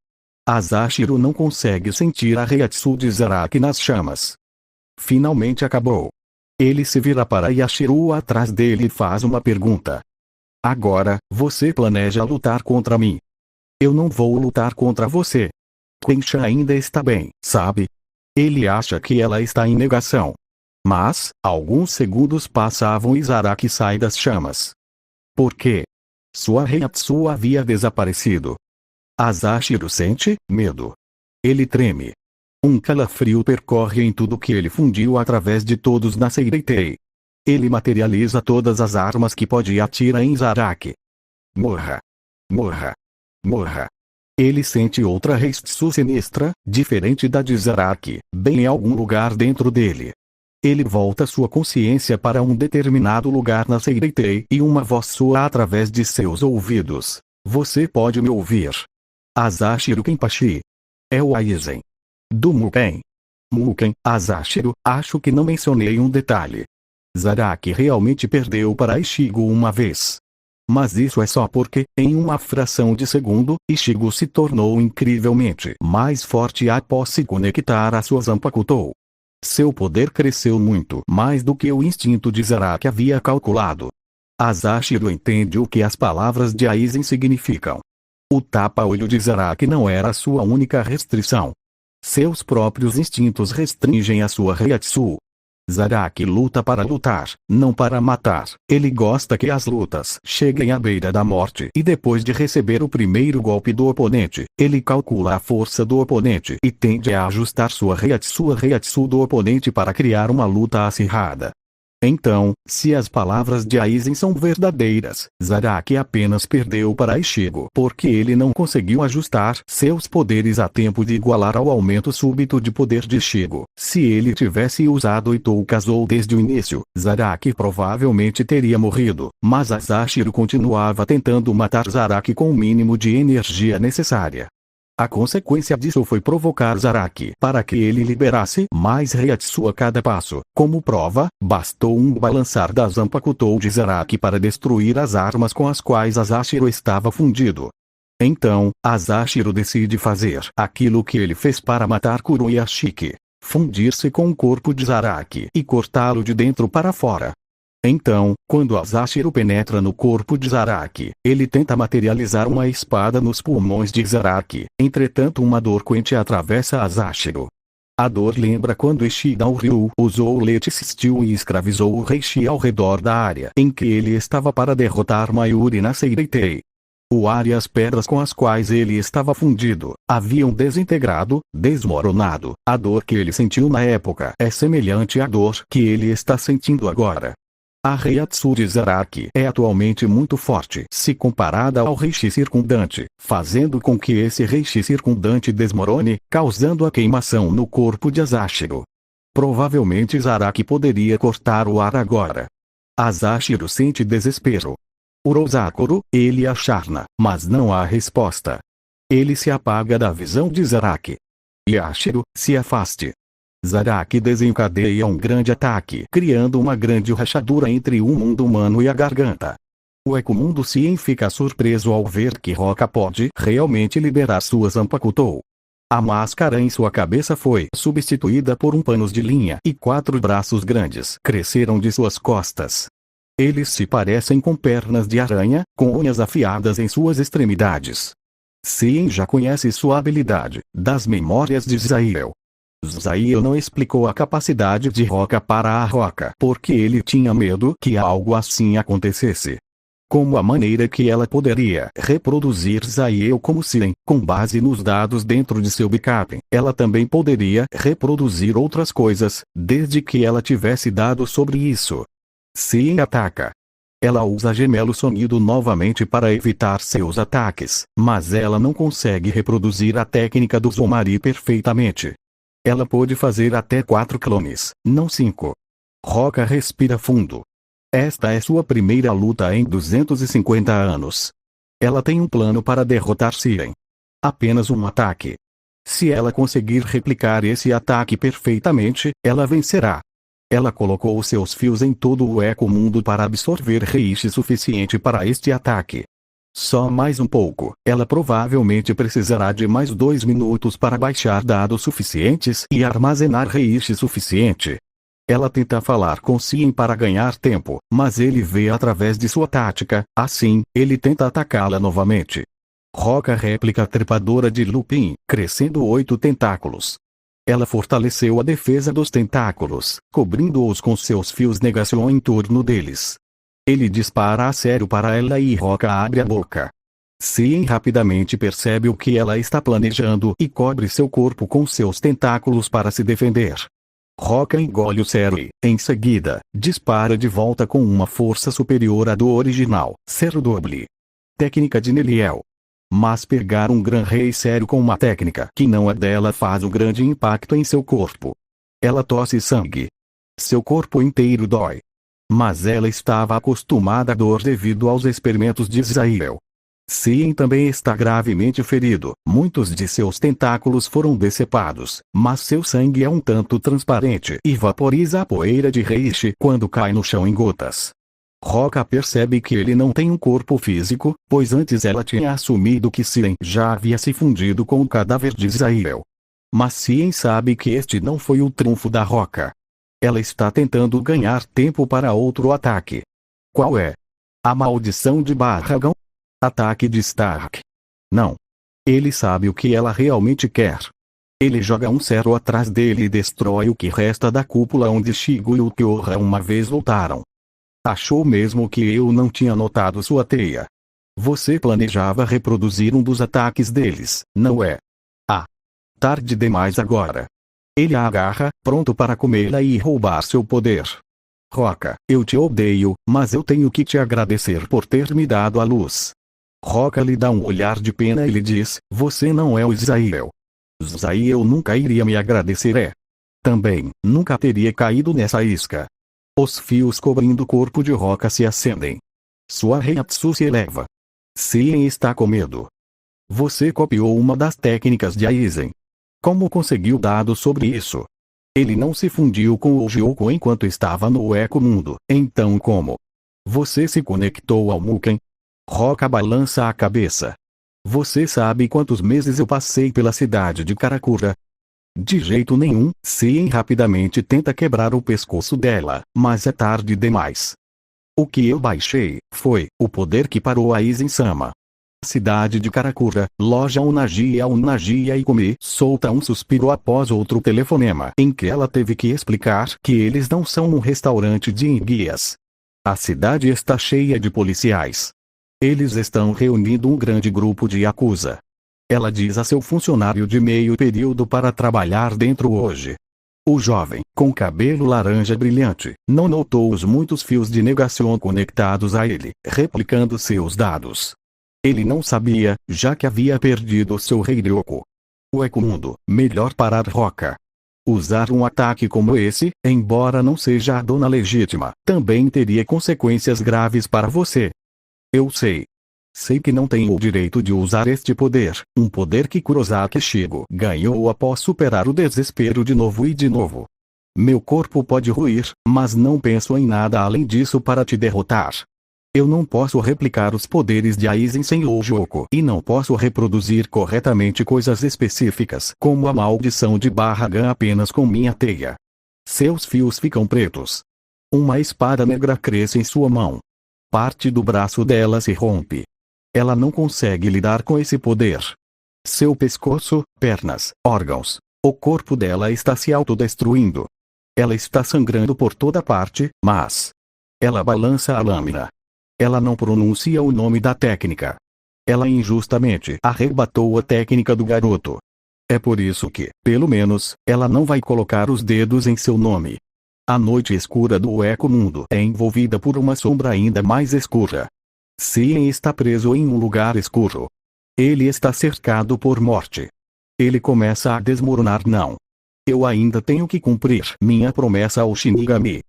Asashiro não consegue sentir a Reiatsu de Zaraki nas chamas. Finalmente acabou. Ele se vira para Yashiro atrás dele e faz uma pergunta. Agora, você planeja lutar contra mim? Eu não vou lutar contra você. Quencha ainda está bem, sabe? Ele acha que ela está em negação. Mas, alguns segundos passavam e Zaraki sai das chamas. Por quê? Sua Reiatsu havia desaparecido. Asashiro sente medo. Ele treme. Um calafrio percorre em tudo que ele fundiu através de todos na Seireitei. Ele materializa todas as armas que pode e atira em Zaraki. Morra. Morra. Morra. Ele sente outra Reiatsu sinistra, diferente da de Zaraki, bem em algum lugar dentro dele. Ele volta sua consciência para um determinado lugar na Seireitei e uma voz soa através de seus ouvidos. Você pode me ouvir? Asashiro Kenpachi. É o Aizen. Do Muken. Muken. Asashiro, acho que não mencionei um detalhe. Zaraki realmente perdeu para Ichigo uma vez. Mas isso é só porque, em uma fração de segundo, Ichigo se tornou incrivelmente mais forte após se conectar a sua Zanpakuto. Seu poder cresceu muito mais do que o instinto de Zaraki havia calculado. Asashiro entende o que as palavras de Aizen significam. O tapa-olho de Zaraki não era sua única restrição. Seus próprios instintos restringem a sua Reiatsu. Zaraki luta para lutar, não para matar. Ele gosta que as lutas cheguem à beira da morte e depois de receber o primeiro golpe do oponente, ele calcula a força do oponente e tende a ajustar sua Reiatsu do oponente para criar uma luta acirrada. Então, se as palavras de Aizen são verdadeiras, Zaraki apenas perdeu para Ichigo porque ele não conseguiu ajustar seus poderes a tempo de igualar ao aumento súbito de poder de Ichigo. Se ele tivesse usado Itou Kazou desde o início, Zaraki provavelmente teria morrido, mas Asashiro continuava tentando matar Zaraki com o mínimo de energia necessária. A consequência disso foi provocar Zaraki para que ele liberasse mais Reiatsu a cada passo. Como prova, bastou um balançar da Zanpakuto de Zaraki para destruir as armas com as quais Asashiro estava fundido. Então, Asashiro decide fazer aquilo que ele fez para matar Kuroya Shiki. Fundir-se com o corpo de Zaraki e cortá-lo de dentro para fora. Então, quando Asashiro penetra no corpo de Zaraki, ele tenta materializar uma espada nos pulmões de Zaraki. Entretanto, uma dor quente atravessa Asashiro. A dor lembra quando Ishida Ryu usou o Let's Steel e escravizou o Reishi ao redor da área em que ele estava para derrotar Mayuri na Seireitei. O ar e as pedras com as quais ele estava fundido haviam desintegrado, desmoronado. A dor que ele sentiu na época é semelhante à dor que ele está sentindo agora. A Reiatsu de Zaraki é atualmente muito forte se comparada ao Reishi circundante, fazendo com que esse Reishi circundante desmorone, causando a queimação no corpo de Asashiro. Provavelmente Zaraki poderia cortar o ar agora. Asashiro sente desespero. Urosakuro, ele acharna, mas não há resposta. Ele se apaga da visão de Zaraki. Yashiro, se afaste. Zaraki desencadeia um grande ataque, criando uma grande rachadura entre o mundo humano e a garganta. O Ekumundo Sien fica surpreso ao ver que Roka pode realmente liberar sua Zanpakuto. A máscara em sua cabeça foi substituída por um panos de linha e 4 braços grandes cresceram de suas costas. Eles se parecem com pernas de aranha, com unhas afiadas em suas extremidades. Sien já conhece sua habilidade, das memórias de Zael. Zael não explicou a capacidade de Roka para a Roka porque ele tinha medo que algo assim acontecesse. Como a maneira que ela poderia reproduzir Zael como Sien, com base nos dados dentro de seu backup, ela também poderia reproduzir outras coisas, desde que ela tivesse dados sobre isso. Sien ataca. Ela usa Gemelo Sonido novamente para evitar seus ataques, mas ela não consegue reproduzir a técnica do Zomari perfeitamente. Ela pôde fazer até 4 clones, não 5. Roka respira fundo. Esta é sua primeira luta em 250 anos. Ela tem um plano para derrotar Sien. Apenas um ataque. Se ela conseguir replicar esse ataque perfeitamente, ela vencerá. Ela colocou seus fios em todo o Ekumundo para absorver Reishi suficiente para este ataque. Só mais um pouco. Ela provavelmente precisará de mais 2 minutos para baixar dados suficientes e armazenar Reishi suficiente. Ela tenta falar com Sien para ganhar tempo, mas ele vê através de sua tática, assim, ele tenta atacá-la novamente. Roka réplica trepadora de Lupin, crescendo 8 tentáculos. Ela fortaleceu a defesa dos tentáculos, cobrindo-os com seus fios Negation em torno deles. Ele dispara a sério para ela e Roka abre a boca. Sien rapidamente percebe o que ela está planejando e cobre seu corpo com seus tentáculos para se defender. Roka engole o sério e, em seguida, dispara de volta com uma força superior à do original, Ser Doble. Técnica de Neliel. Mas pegar um Gran Rei sério com uma técnica que não é dela faz um grande impacto em seu corpo. Ela tosse sangue. Seu corpo inteiro dói. Mas ela estava acostumada à dor devido aos experimentos de Zael. Sien também está gravemente ferido. Muitos de seus tentáculos foram decepados, mas seu sangue é um tanto transparente e vaporiza a poeira de Reishi quando cai no chão em gotas. Roca percebe que ele não tem um corpo físico, pois antes ela tinha assumido que Sien já havia se fundido com o cadáver de Israel. Mas Sien sabe que este não foi o trunfo da Roca. Ela está tentando ganhar tempo para outro ataque. Qual é? A maldição de Barragão? Ataque de Stark. Não. Ele sabe o que ela realmente quer. Ele joga um cetro atrás dele e destrói o que resta da cúpula onde Shigo e Ulquiorra uma vez lutaram. Achou mesmo que eu não tinha notado sua teia. Você planejava reproduzir um dos ataques deles, não é? Ah. Tarde demais agora. Ele a agarra, pronto para comê-la e roubar seu poder. Roca, eu te odeio, mas eu tenho que te agradecer por ter me dado a luz. Roca lhe dá um olhar de pena e lhe diz, você não é o Israel. Israel nunca iria me agradecer. Também, nunca teria caído nessa isca. Os fios cobrindo o corpo de Roca se acendem. Sua Reiatsu se eleva. Sien está com medo. Você copiou uma das técnicas de Aizen. Como conseguiu dados sobre isso? Ele não se fundiu com o Gyouko enquanto estava no Eco Mundo, então como? Você se conectou ao Muken? Roca balança a cabeça. Você sabe quantos meses eu passei pela cidade de Karakura? De jeito nenhum. Sien rapidamente tenta quebrar o pescoço dela, mas é tarde demais. O que eu baixei foi o poder que parou a Aizen-sama. Cidade de Karakura, loja Unagia e Komi solta um suspiro após outro telefonema em que ela teve que explicar que eles não são um restaurante de enguias. A cidade está cheia de policiais. Eles estão reunindo um grande grupo de Yakuza. Ela diz a seu funcionário de meio período para trabalhar dentro hoje. O jovem, com cabelo laranja brilhante, não notou os muitos fios de negação conectados a ele, replicando seus dados. Ele não sabia, já que havia perdido seu Reiryoku. O Ecomundo, melhor parar Roca. Usar um ataque como esse, embora não seja a dona legítima, também teria consequências graves para você. Eu sei. Sei que não tenho o direito de usar este poder, um poder que Kurosaki Shigo ganhou após superar o desespero de novo e de novo. Meu corpo pode ruir, mas não penso em nada além disso para te derrotar. Eu não posso replicar os poderes de Aizen sem o Gyouko e não posso reproduzir corretamente coisas específicas como a maldição de Barragan apenas com minha teia. Seus fios ficam pretos. Uma espada negra cresce em sua mão. Parte do braço dela se rompe. Ela não consegue lidar com esse poder. Seu pescoço, pernas, órgãos, o corpo dela está se autodestruindo. Ela está sangrando por toda parte, mas ela balança a lâmina. Ela não pronuncia o nome da técnica. Ela injustamente arrebatou a técnica do garoto. É por isso que, pelo menos, ela não vai colocar os dedos em seu nome. A noite escura do Eco Mundo é envolvida por uma sombra ainda mais escura. Sien está preso em um lugar escuro. Ele está cercado por morte. Ele começa a desmoronar. Não. Eu ainda tenho que cumprir minha promessa ao Shinigami.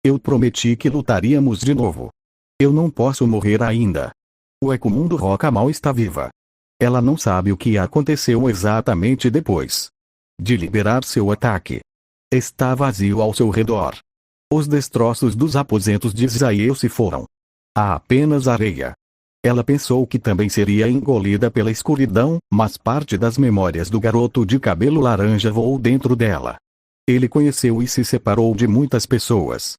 Eu prometi que lutaríamos de novo. Eu não posso morrer ainda. O Ecomundo Roca mal está viva. Ela não sabe o que aconteceu exatamente depois de liberar seu ataque. Está vazio ao seu redor. Os destroços dos aposentos de Israel se foram. Há apenas areia. Ela pensou que também seria engolida pela escuridão, mas parte das memórias do garoto de cabelo laranja voou dentro dela. Ele conheceu e se separou de muitas pessoas.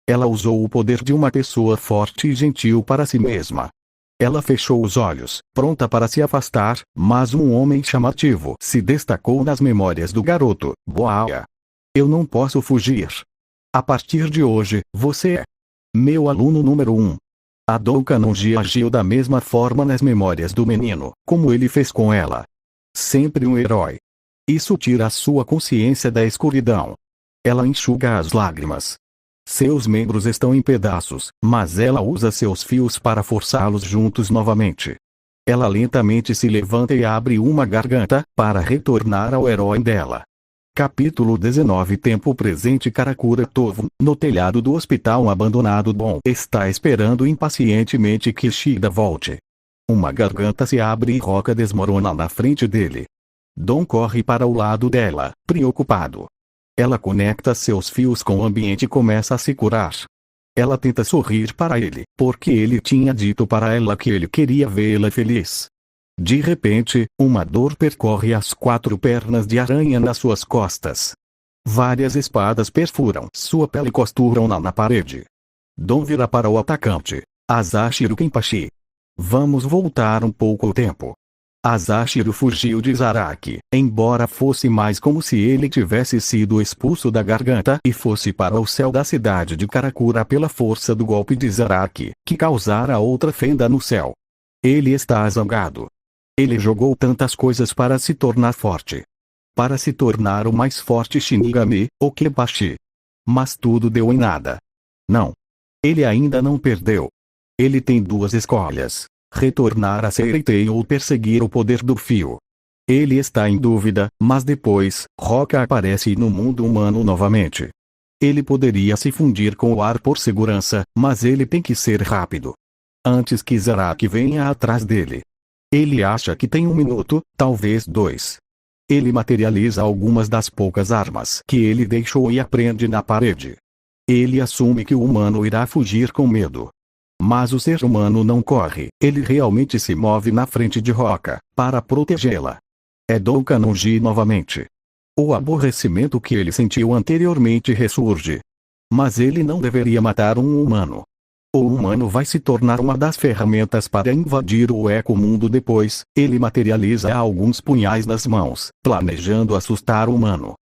Ela usou o poder de uma pessoa forte e gentil para si mesma. Ela fechou os olhos, pronta para se afastar, mas um homem chamativo se destacou nas memórias do garoto. Boa. Eu não posso fugir. A partir de hoje, você é meu aluno número 1. A Doukanonji agiu da mesma forma nas memórias do menino, como ele fez com ela. Sempre um herói. Isso tira a sua consciência da escuridão. Ela enxuga as lágrimas. Seus membros estão em pedaços, mas ela usa seus fios para forçá-los juntos novamente. Ela lentamente se levanta e abre uma garganta, para retornar ao herói dela. Capítulo 19. Tempo presente. Karakura Tovo, no telhado do hospital abandonado. Bon está esperando impacientemente que Shida volte. Uma garganta se abre e Roca desmorona na frente dele. Dom corre para o lado dela, preocupado. Ela conecta seus fios com o ambiente e começa a se curar. Ela tenta sorrir para ele, porque ele tinha dito para ela que ele queria vê-la feliz. De repente, uma dor percorre as 4 pernas de aranha nas suas costas. Várias espadas perfuram sua pele e costuram-na na parede. Dom vira para o atacante. Azashiro Kenpachi. Vamos voltar um pouco o tempo. Azashiro fugiu de Zaraki, embora fosse mais como se ele tivesse sido expulso da garganta e fosse para o céu da cidade de Karakura pela força do golpe de Zaraki, que causara outra fenda no céu. Ele está zangado. Ele jogou tantas coisas para se tornar forte. Para se tornar o mais forte Shinigami, o Kenpachi. Mas tudo deu em nada. Não. Ele ainda não perdeu. Ele tem 2 escolhas: retornar a Seireitei ou perseguir o poder do fio. Ele está em dúvida, mas depois, Roca aparece no mundo humano novamente. Ele poderia se fundir com o ar por segurança, mas ele tem que ser rápido. Antes que Zaraki venha atrás dele. Ele acha que tem 1 minuto, talvez 2. Ele materializa algumas das poucas armas que ele deixou e aprende na parede. Ele assume que o humano irá fugir com medo. Mas o ser humano não corre, ele realmente se move na frente de Roca, para protegê-la. É Dom Kanonji novamente. O aborrecimento que ele sentiu anteriormente ressurge. Mas ele não deveria matar um humano. O humano vai se tornar uma das ferramentas para invadir o eco-mundo depois. Ele materializa alguns punhais nas mãos, planejando assustar o humano.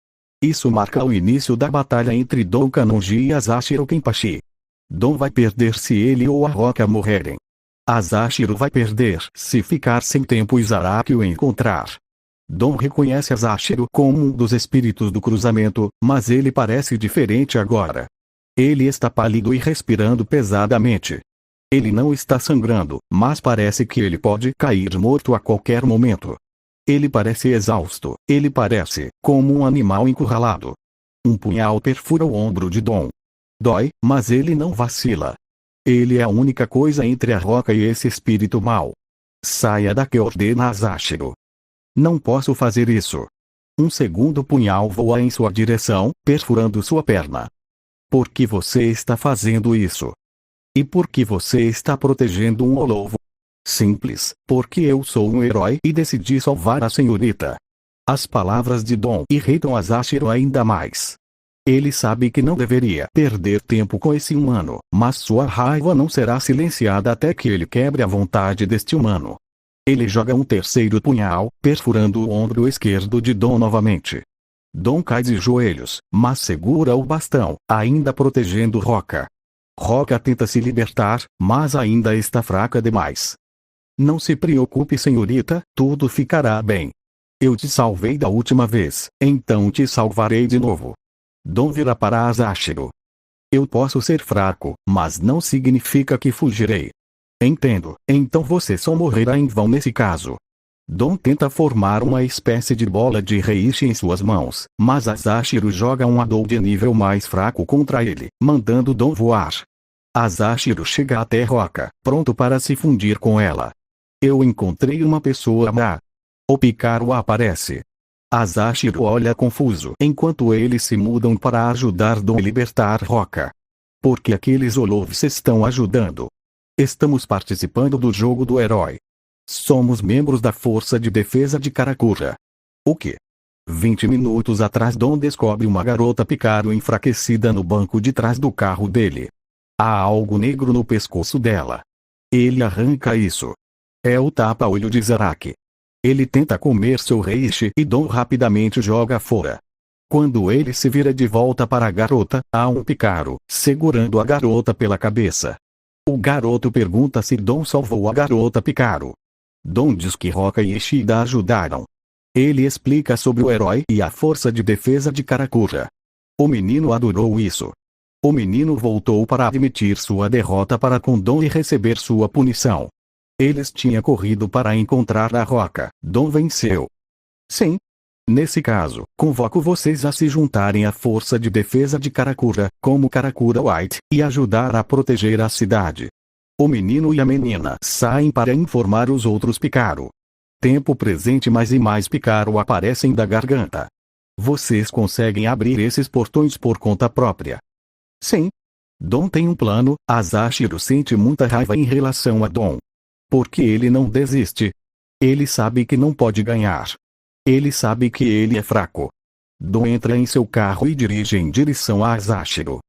Isso marca o início da batalha entre Dom Kanonji e Azashiro Kenpachi. Dom vai perder se ele ou a Roca morrerem. Azashiro vai perder se ficar sem tempo e Zaraki o encontrar. Dom reconhece Azashiro como um dos espíritos do cruzamento, mas ele parece diferente agora. Ele está pálido e respirando pesadamente. Ele não está sangrando, mas parece que ele pode cair morto a qualquer momento. Ele parece exausto, ele parece como um animal encurralado. Um punhal perfura o ombro de Dom. Dói, mas ele não vacila. Ele é a única coisa entre a Roca e esse espírito mau. Saia daqui, ordena Azashiro. Não posso fazer isso. Um segundo punhal voa em sua direção, perfurando sua perna. Por que você está fazendo isso? E por que você está protegendo um olovo? Simples, porque eu sou um herói e decidi salvar a senhorita. As palavras de Dom irritam Azashiro ainda mais. Ele sabe que não deveria perder tempo com esse humano, mas sua raiva não será silenciada até que ele quebre a vontade deste humano. Ele joga um terceiro punhal, perfurando o ombro esquerdo de Dom novamente. Dom cai de joelhos, mas segura o bastão, ainda protegendo Roca. Roca tenta se libertar, mas ainda está fraca demais. Não se preocupe, senhorita, tudo ficará bem. Eu te salvei da última vez, então te salvarei de novo. Dom vira para Azashiro. Eu posso ser fraco, mas não significa que fugirei. Entendo, então você só morrerá em vão nesse caso. Dom tenta formar uma espécie de bola de reishi em suas mãos, mas Azashiro joga um Hadou de nível mais fraco contra ele, mandando Dom voar. Azashiro chega até Roca, pronto para se fundir com ela. Eu encontrei uma pessoa má. O Picaro aparece. Azashiro olha confuso enquanto eles se mudam para ajudar Dom a libertar Roca. Por que aqueles Olofs estão ajudando? Estamos participando do jogo do herói. Somos membros da Força de Defesa de Karakura. O que? 20 minutos atrás Dom descobre uma garota Picaro enfraquecida no banco de trás do carro dele. Há algo negro no pescoço dela. Ele arranca isso. É o tapa-olho de Zaraki. Ele tenta comer seu reishi e Dom rapidamente joga fora. Quando ele se vira de volta para a garota, há um Picaro segurando a garota pela cabeça. O garoto pergunta se Dom salvou a garota Picaro. Dom diz que Roca e Ishida ajudaram. Ele explica sobre o herói e a força de defesa de Karakura. O menino adorou isso. O menino voltou para admitir sua derrota para com Dom e receber sua punição. Eles tinham corrido para encontrar a Roca. Dom venceu. Sim. Nesse caso, convoco vocês a se juntarem à força de defesa de Karakura, como Karakura White, e ajudar a proteger a cidade. O menino e a menina saem para informar os outros. Picaro. Tempo presente. Mais e mais Picaro aparecem da garganta. Vocês conseguem abrir esses portões por conta própria? Sim. Dom tem um plano. Asashiro sente muita raiva em relação a Dom. Porque ele não desiste. Ele sabe que não pode ganhar. Ele sabe que ele é fraco. Dom entra em seu carro e dirige em direção a Asashiro.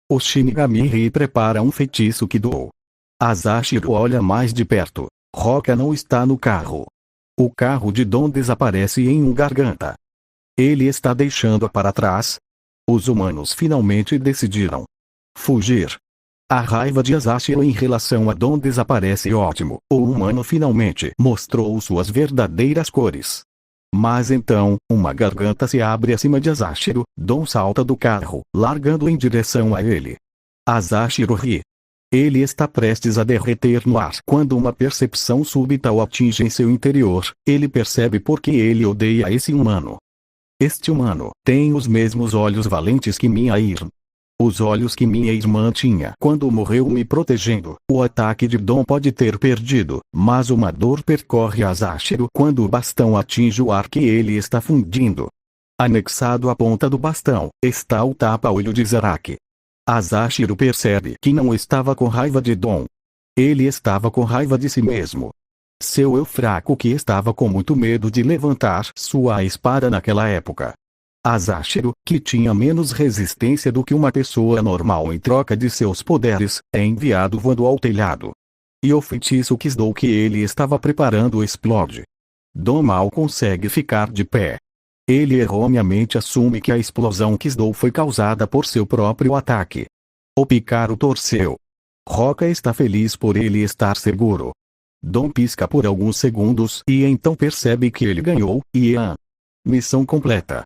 O Shinigami prepara um feitiço que doou. Asashiro olha mais de perto. Roca não está no carro. O carro de Dom desaparece em um garganta. Ele está deixando para trás. Os humanos finalmente decidiram fugir. A raiva de Asashiro em relação a Dom desaparece. Ótimo. O humano finalmente mostrou suas verdadeiras cores. Mas então, uma garganta se abre acima de Asashiro. Dom salta do carro, largando em direção a ele. Asashiro ri. Ele está prestes a derreter no ar quando uma percepção súbita o atinge em seu interior. Ele percebe por que ele odeia esse humano. Este humano tem os mesmos olhos valentes que minha irmã. Os olhos que minha irmã tinha quando morreu me protegendo. O ataque de Dom pode ter perdido, mas uma dor percorre Asashiro quando o bastão atinge o ar que ele está fundindo. Anexado à ponta do bastão, está o tapa-olho de Zaraki. Asashiro percebe que não estava com raiva de Dom. Ele estava com raiva de si mesmo. Seu eu fraco que estava com muito medo de levantar sua espada naquela época. Asashiro, que tinha menos resistência do que uma pessoa normal em troca de seus poderes, é enviado voando ao telhado. E o feitiço Kisdou que ele estava preparando explode. Dom mal consegue ficar de pé. Ele erroneamente assume que a explosão Kisdou foi causada por seu próprio ataque. O Picaro torceu. Roca está feliz por ele estar seguro. Dom pisca por alguns segundos e então percebe que ele ganhou, e missão completa.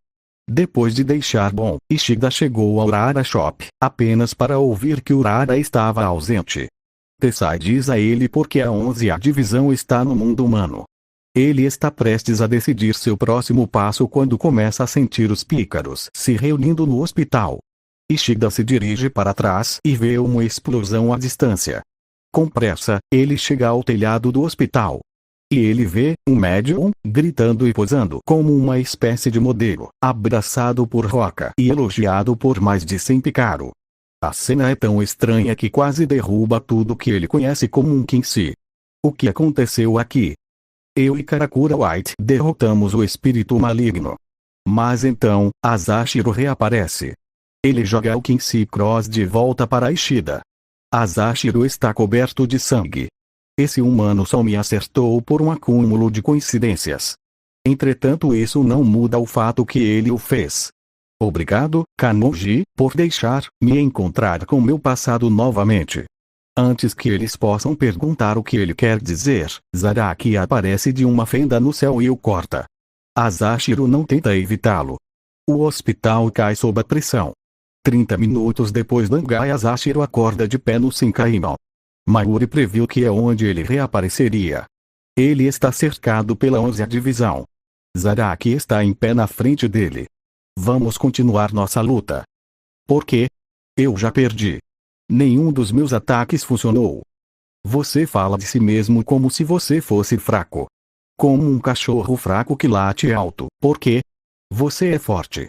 Depois de deixar Bon, Ishida chegou ao Urara Shop, apenas para ouvir que Urara estava ausente. Tessai diz a ele porque a 11ª divisão está no mundo humano. Ele está prestes a decidir seu próximo passo quando começa a sentir os pícaros se reunindo no hospital. Ishida se dirige para trás e vê uma explosão à distância. Com pressa, ele chega ao telhado do hospital. E ele vê um médium gritando e posando como uma espécie de modelo, abraçado por Roca e elogiado por mais de 100 Picaro. A cena é tão estranha que quase derruba tudo que ele conhece como um Quincy. O que aconteceu aqui? Eu e Karakura White derrotamos o espírito maligno. Mas então, Asashiro reaparece. Ele joga o Quincy Cross de volta para Ishida. Asashiro está coberto de sangue. Esse humano só me acertou por um acúmulo de coincidências. Entretanto, isso não muda o fato que ele o fez. Obrigado, Kanonji, por deixar-me encontrar com meu passado novamente. Antes que eles possam perguntar o que ele quer dizer, Zaraki aparece de uma fenda no céu e o corta. Asashiro não tenta evitá-lo. O hospital cai sob a pressão. 30 minutos depois, Dangai Asashiro acorda de pé no Shinkaiman. Mayuri previu que é onde ele reapareceria. Ele está cercado pela 11ª divisão. Zaraki está em pé na frente dele. Vamos continuar nossa luta. Por quê? Eu já perdi. Nenhum dos meus ataques funcionou. Você fala de si mesmo como se você fosse fraco. Como um cachorro fraco que late alto. Por quê? Você é forte.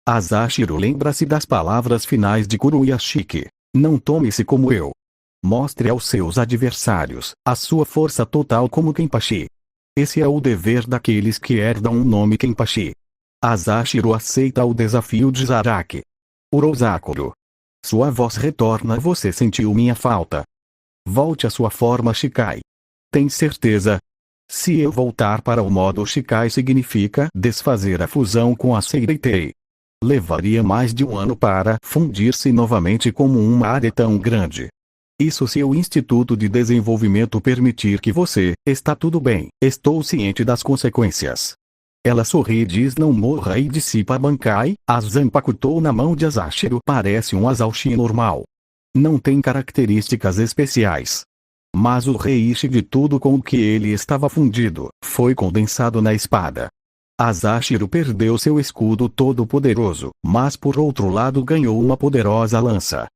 Asashiro lembra-se das palavras finais de Kuruyashiki. Não tome-se como eu. Mostre aos seus adversários a sua força total como Kenpachi. Esse é o dever daqueles que herdam um nome Kenpachi. Asashiro aceita o desafio de Zaraki. Urosakuro. Sua voz retorna. Você sentiu minha falta. Volte à sua forma Shikai. Tem certeza? Se eu voltar para o modo Shikai significa desfazer a fusão com a Seireitei. Levaria mais de um ano para fundir-se novamente como uma área tão grande. Isso se o Instituto de Desenvolvimento permitir que você, está tudo bem, estou ciente das consequências. Ela sorri e diz não morra e dissipa a Bankai. A Zanpakutou na mão de Asashiro parece um Azaushi normal. Não tem características especiais. Mas o reishi de tudo com o que ele estava fundido, foi condensado na espada. Asashiro perdeu seu escudo todo-poderoso, mas por outro lado ganhou uma poderosa lança.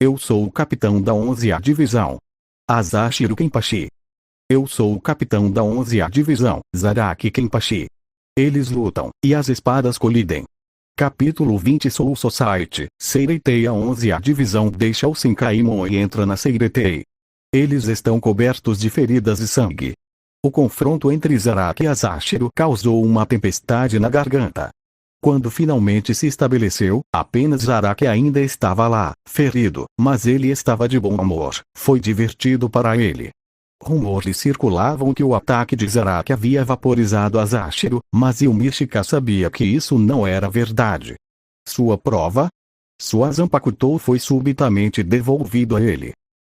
Eu sou o capitão da 11ª divisão. Asashiro Kenpachi. Eu sou o capitão da 11ª Divisão, Zaraki Kenpachi. Eles lutam, e as espadas colidem. Capítulo 20 Soul Society, Seireitei. A 11ª Divisão deixa o Shinkaimon e entra na Seireitei. Eles estão cobertos de feridas e sangue. O confronto entre Zaraki e Asashiro causou uma tempestade na garganta. Quando finalmente se estabeleceu, apenas Zaraki ainda estava lá, ferido, mas ele estava de bom humor. Foi divertido para ele. Rumores circulavam que o ataque de Zaraki havia vaporizado Asashiro, mas Yumishika sabia que isso não era verdade. Sua prova? Sua Zanpakutou foi subitamente devolvido a ele.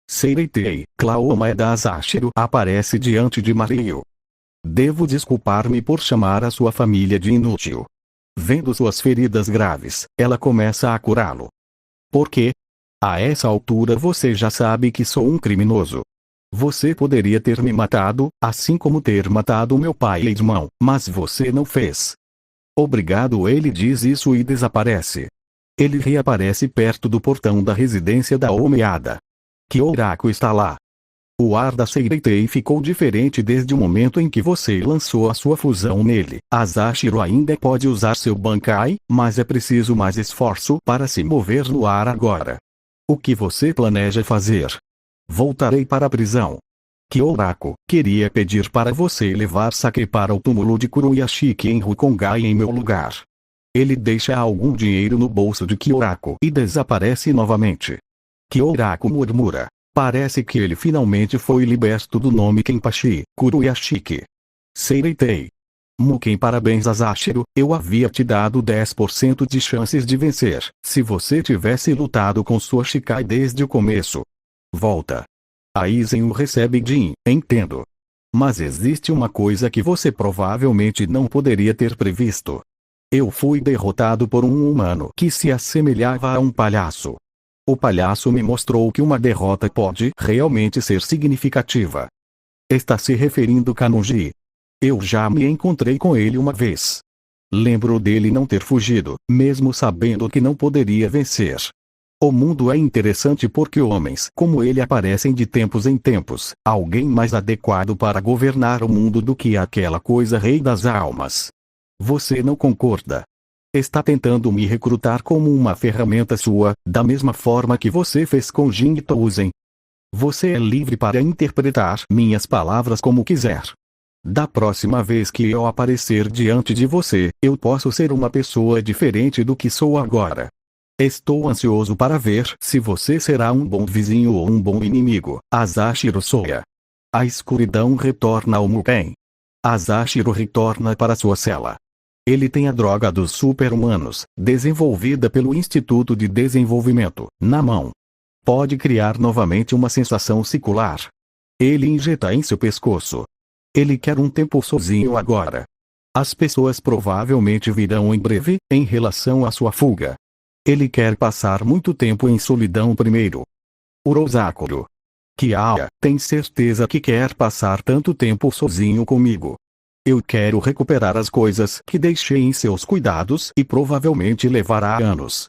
Seireitei, Klaomaeda. Asashiro aparece diante de Mario. Devo desculpar-me por chamar a sua família de inútil. Vendo suas feridas graves, ela começa a curá-lo. Por quê? A essa altura você já sabe que sou um criminoso. Você poderia ter me matado, assim como ter matado meu pai e irmão, mas você não fez. Obrigado. Ele diz isso e desaparece. Ele reaparece perto do portão da residência da Omeada. Kyoraku está lá. O ar da Seireitei ficou diferente desde o momento em que você lançou a sua fusão nele. Asashiro ainda pode usar seu Bankai, mas é preciso mais esforço para se mover no ar agora. O que você planeja fazer? Voltarei para a prisão. Kyoraku, queria pedir para você levar Sake para o túmulo de Kuruyashiki em Rukongai em meu lugar. Ele deixa algum dinheiro no bolso de Kyoraku e desaparece novamente. Kyoraku murmura. Parece que ele finalmente foi liberto do nome Kenpachi, Kuruyashiki. Seireitei. Muken. Parabéns Asashiro, eu havia te dado 10% de chances de vencer, se você tivesse lutado com sua Shikai desde o começo. Volta. Aizen o recebe Jin, entendo. Mas existe uma coisa que você provavelmente não poderia ter previsto. Eu fui derrotado por um humano que se assemelhava a um palhaço. O palhaço me mostrou que uma derrota pode realmente ser significativa. Está se referindo a Kanonji. Eu já me encontrei com ele uma vez. Lembro dele não ter fugido, mesmo sabendo que não poderia vencer. O mundo é interessante porque homens como ele aparecem de tempos em tempos. Alguém mais adequado para governar o mundo do que aquela coisa Rei das Almas. Você não concorda? Está tentando me recrutar como uma ferramenta sua, da mesma forma que você fez com Jin Touzen. Você é livre para interpretar minhas palavras como quiser. Da próxima vez que eu aparecer diante de você, eu posso ser uma pessoa diferente do que sou agora. Estou ansioso para ver se você será um bom vizinho ou um bom inimigo. Asashiro Soya. A escuridão retorna ao Muken. Asashiro retorna para sua cela. Ele tem a droga dos super-humanos, desenvolvida pelo Instituto de Desenvolvimento, na mão. Pode criar novamente uma sensação circular. Ele injeta em seu pescoço. Ele quer um tempo sozinho agora. As pessoas provavelmente virão em breve, em relação à sua fuga. Ele quer passar muito tempo em solidão primeiro. Urosakuro. Kiara, tem certeza que quer passar tanto tempo sozinho comigo? Eu quero recuperar as coisas que deixei em seus cuidados e provavelmente levará anos.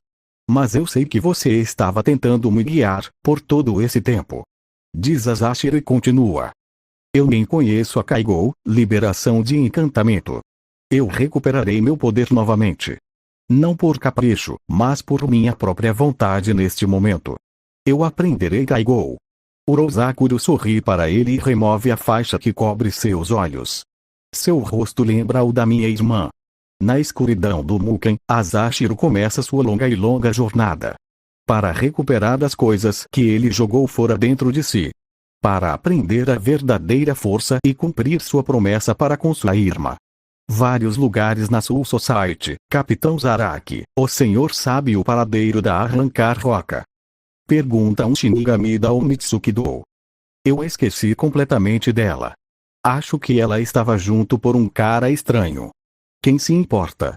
Mas eu sei que você estava tentando me guiar, por todo esse tempo. Diz Asashiro e continua. Eu nem conheço a Kaigou, liberação de encantamento. Eu recuperarei meu poder novamente. Não por capricho, mas por minha própria vontade neste momento. Eu aprenderei Kaigou. Urosakuro sorri para ele e remove a faixa que cobre seus olhos. Seu rosto lembra o da minha irmã. Na escuridão do Muken, Asashiro começa sua longa jornada. Para recuperar as coisas que ele jogou fora dentro de si. Para aprender a verdadeira força e cumprir sua promessa para com sua irmã. Vários lugares na Soul Society. Capitão Zaraki, o senhor sabe o paradeiro da Arrancar Roca? Pergunta um Shinigami da Omitsuki-do. Eu esqueci completamente dela. Acho que ela estava junto por um cara estranho. Quem se importa?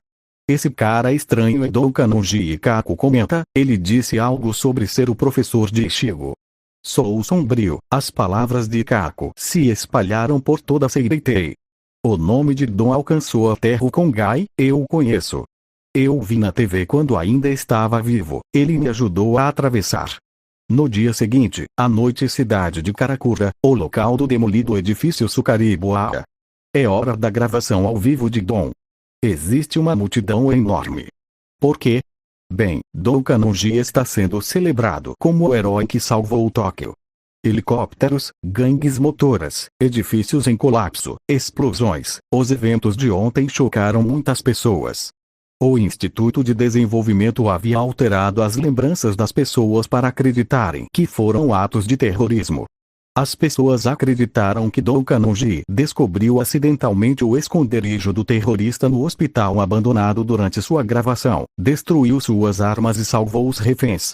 Esse cara estranho é do Kanonji e Kaku comenta, ele disse algo sobre ser o professor de Ichigo. Sou sombrio. As palavras de Kaku se espalharam por toda a Seireitei. O nome de Dom alcançou a terra Kongai, eu o conheço. Eu o vi na TV quando ainda estava vivo, ele me ajudou a atravessar. No dia seguinte, à noite, cidade de Karakura, o local do demolido edifício Sukariboara. É hora da gravação ao vivo de Dom. Existe uma multidão enorme. Por quê? Bem, Dom Kanonji está sendo celebrado como o herói que salvou Tóquio. Helicópteros, gangues motoras, edifícios em colapso, explosões. Os eventos de ontem chocaram muitas pessoas. O Instituto de Desenvolvimento havia alterado as lembranças das pessoas para acreditarem que foram atos de terrorismo. As pessoas acreditaram que Dom Kanonji descobriu acidentalmente o esconderijo do terrorista no hospital abandonado durante sua gravação, destruiu suas armas e salvou os reféns.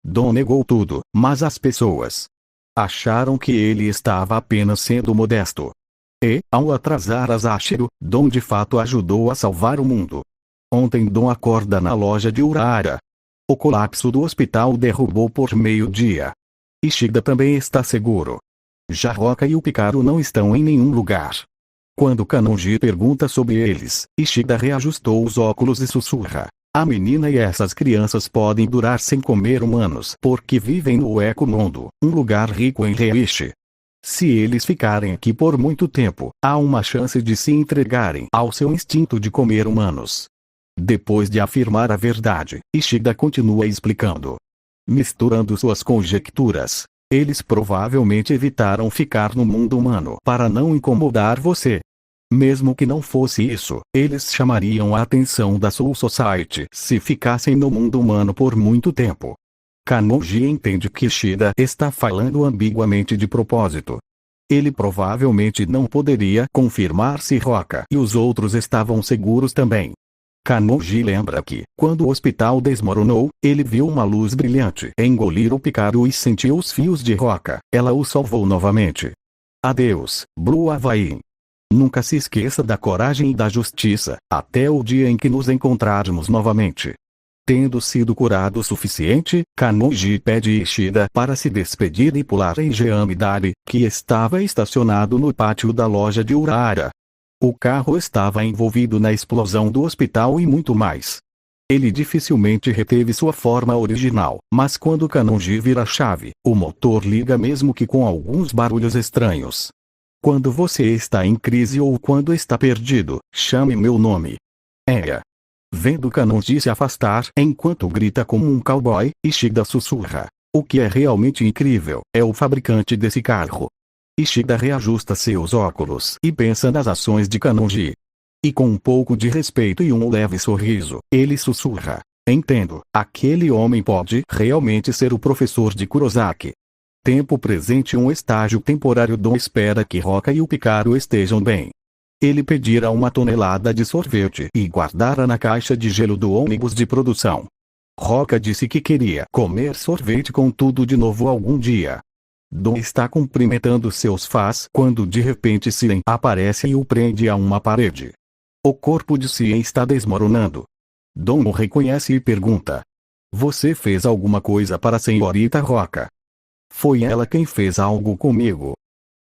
Dom negou tudo, mas as pessoas acharam que ele estava apenas sendo modesto. E, ao atrasar as Ashiro, Dom de fato ajudou a salvar o mundo. Ontem Dom acorda na loja de Urara. O colapso do hospital derrubou por meio-dia. Ishida também está seguro. Já Roca e o Picaro não estão em nenhum lugar. Quando Kanonji pergunta sobre eles, Ishida reajustou os óculos e sussurra: a menina e essas crianças podem durar sem comer humanos porque vivem no Eco-Mundo, um lugar rico em reishi. Se eles ficarem aqui por muito tempo, há uma chance de se entregarem ao seu instinto de comer humanos. Depois de afirmar a verdade, Ishida continua explicando. Misturando suas conjecturas, eles provavelmente evitaram ficar no mundo humano para não incomodar você. Mesmo que não fosse isso, eles chamariam a atenção da Soul Society se ficassem no mundo humano por muito tempo. Kanonji entende que Ishida está falando ambiguamente de propósito. Ele provavelmente não poderia confirmar se Roca e os outros estavam seguros também. Kanonji lembra que, quando o hospital desmoronou, ele viu uma luz brilhante engolir o Picaro e sentiu os fios de Roca. Ela o salvou novamente. Adeus, Blue Havaí. Nunca se esqueça da coragem e da justiça, até o dia em que nos encontrarmos novamente. Tendo sido curado o suficiente, Kanonji pede Ishida para se despedir e pular em Jeamidari, que estava estacionado no pátio da loja de Urara. O carro estava envolvido na explosão do hospital e muito mais. Ele dificilmente reteve sua forma original, mas quando Kanonji vira a chave, o motor liga mesmo que com alguns barulhos estranhos. Quando você está em crise ou quando está perdido, chame meu nome. Eia. Vendo Kanonji se afastar enquanto grita como um cowboy, Ishida sussurra. O que é realmente incrível é o fabricante desse carro. Ishida reajusta seus óculos e pensa nas ações de Kanonji. E com um pouco de respeito e um leve sorriso, ele sussurra. Entendo, aquele homem pode realmente ser o professor de Kurosaki. Tempo presente. Um estágio temporário. Dom espera que Roca e o Picaro estejam bem. Ele pedira 1 tonelada de sorvete e guardara na caixa de gelo do ônibus de produção. Roca disse que queria comer sorvete com tudo de novo algum dia. Dom está cumprimentando seus fãs quando de repente Sien aparece e o prende a uma parede. O corpo de Sien está desmoronando. Dom o reconhece e pergunta. Você fez alguma coisa para a senhorita Roca? Foi ela quem fez algo comigo.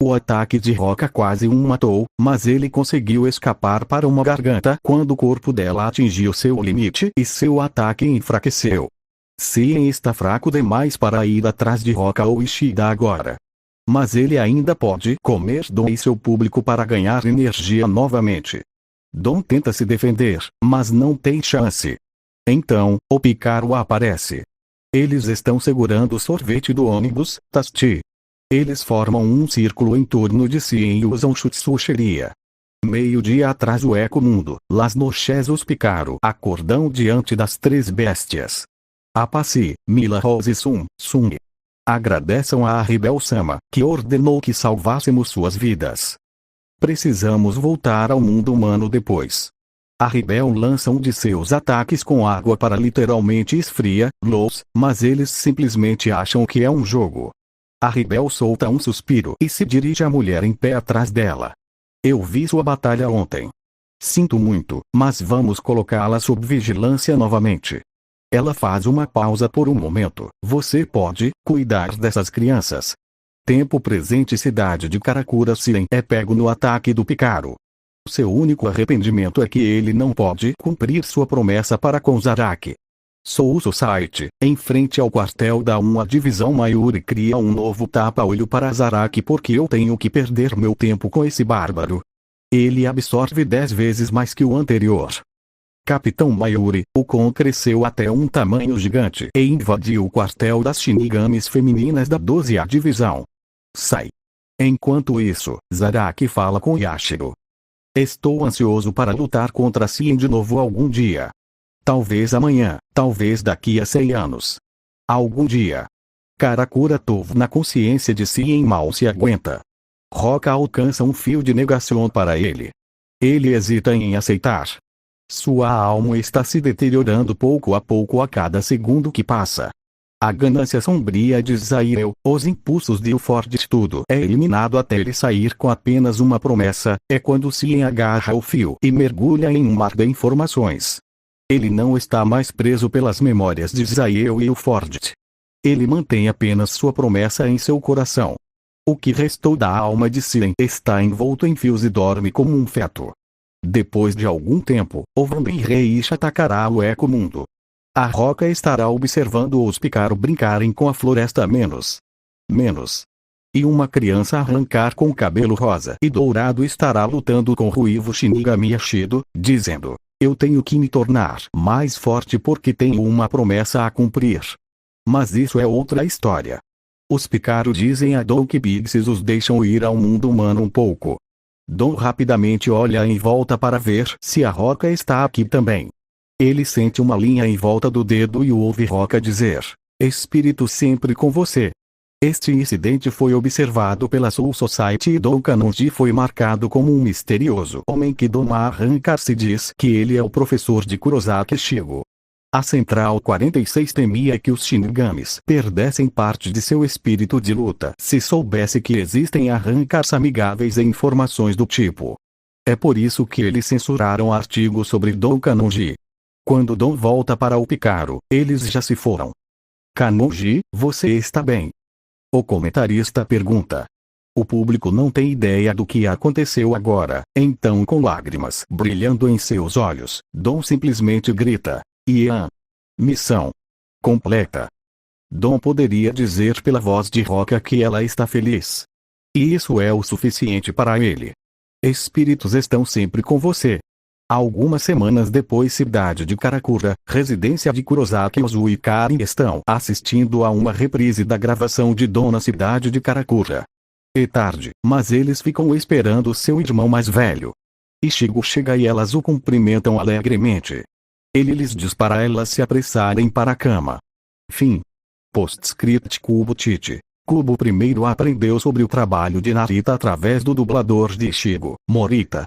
O ataque de Roca quase o matou, mas ele conseguiu escapar para uma garganta quando o corpo dela atingiu seu limite e seu ataque enfraqueceu. Sien está fraco demais para ir atrás de Roca ou Ishida agora. Mas ele ainda pode comer Dom e seu público para ganhar energia novamente. Dom tenta se defender, mas não tem chance. Então, o Picaro aparece. Eles estão segurando o sorvete do ônibus, Tasti. Eles formam um círculo em torno de Sien e usam chutsucheria. Meio-dia atrás o Eco-Mundo, Las Noches os Picaro acordam diante das 3 bestias. Apaci, Mila Rose e Sung. Agradeçam a Ribel-sama, que ordenou que salvássemos suas vidas. Precisamos voltar ao mundo humano depois. A Ribel lança um de seus ataques com água para literalmente esfria-los, mas eles simplesmente acham que é um jogo. A Ribel solta um suspiro e se dirige à mulher em pé atrás dela. Eu vi sua batalha ontem. Sinto muito, mas vamos colocá-la sob vigilância novamente. Ela faz uma pausa por um momento. Você pode cuidar dessas crianças. Tempo presente. Cidade de Karakura. Sien é pego no ataque do Picaro. Seu único arrependimento é que ele não pode cumprir sua promessa para com Zaraki. Soul Society, em frente ao quartel da 1ª Divisão. Mayuri cria um novo tapa-olho para Zaraki porque eu tenho que perder meu tempo com esse bárbaro. Ele absorve 10 vezes mais que o anterior. Capitão Mayuri, o Kon cresceu até um tamanho gigante e invadiu o quartel das Shinigamis femininas da 12ª Divisão. Sai. Enquanto isso, Zaraki fala com Yashiro. Estou ansioso para lutar contra Sien de novo algum dia. Talvez amanhã, talvez daqui a 100 anos. Algum dia. Karakura Tovo na consciência de Sien mal se aguenta. Roca alcança um fio de negação para ele. Ele hesita em aceitar. Sua alma está se deteriorando pouco a pouco a cada segundo que passa. A ganância sombria de Zaireu, os impulsos de Uford, tudo é eliminado até ele sair com apenas uma promessa, é quando Sien agarra o fio e mergulha em um mar de informações. Ele não está mais preso pelas memórias de Zaireu e Uford. Ele mantém apenas sua promessa em seu coração. O que restou da alma de Sien está envolto em fios e dorme como um feto. Depois de algum tempo, o Vandenreish atacará o Eco Mundo. A Roca estará observando os Picaro brincarem com a floresta menos. E uma criança arrancar com cabelo rosa e dourado estará lutando com Ruivo Shinigami Ashido, dizendo: eu tenho que me tornar mais forte porque tenho uma promessa a cumprir. Mas isso é outra história. Os Picaro dizem a Dom que Pixies os deixam ir ao mundo humano um pouco. Dom rapidamente olha em volta para ver se a Roca está aqui também. Ele sente uma linha em volta do dedo e ouve Roca dizer: espírito sempre com você. Este incidente foi observado pela Soul Society e Dom Kanonji foi marcado como um misterioso homem que Dom arrancar-se diz que ele é o professor de Kurosaki Shigo. A Central 46 temia que os Shinigamis perdessem parte de seu espírito de luta se soubesse que existem arrancars amigáveis e informações do tipo. É por isso que eles censuraram artigos sobre Dom Kanonji. Quando Dom volta para o Picaro, eles já se foram. Kanonji, você está bem? O comentarista pergunta. O público não tem ideia do que aconteceu agora, então com lágrimas brilhando em seus olhos, Dom simplesmente grita: Ian. Missão completa. Dom poderia dizer pela voz de Roca que ela está feliz. E isso é o suficiente para ele. Espíritos estão sempre com você. Algumas semanas depois, cidade de Karakura, residência de Kurosaki Ozu e Karin estão assistindo a uma reprise da gravação de Dom na cidade de Karakura. É tarde, mas eles ficam esperando seu irmão mais velho. Ichigo chega e elas o cumprimentam alegremente. Ele lhes diz para elas se apressarem para a cama. Fim. Postscript. Kubo Tite. Kubo primeiro aprendeu sobre o trabalho de Narita através do dublador de Ichigo, Morita.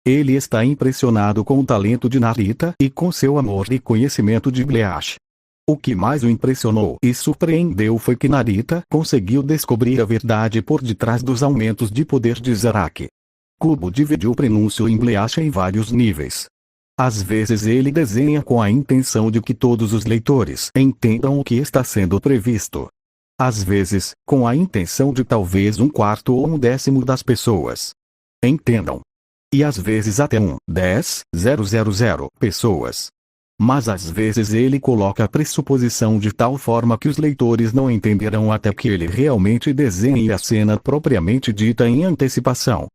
Ele está impressionado com o talento de Narita e com seu amor e conhecimento de Bleach. O que mais o impressionou e surpreendeu foi que Narita conseguiu descobrir a verdade por detrás dos aumentos de poder de Zaraki. Kubo dividiu o prenúncio em Bleach em vários níveis. Às vezes ele desenha com a intenção de que todos os leitores entendam o que está sendo previsto. Às vezes, com a intenção de talvez 1/4 ou 1/10 das pessoas entendam. E às vezes até 1/10,000 pessoas. Mas às vezes ele coloca a pressuposição de tal forma que os leitores não entenderão até que ele realmente desenhe a cena propriamente dita em antecipação.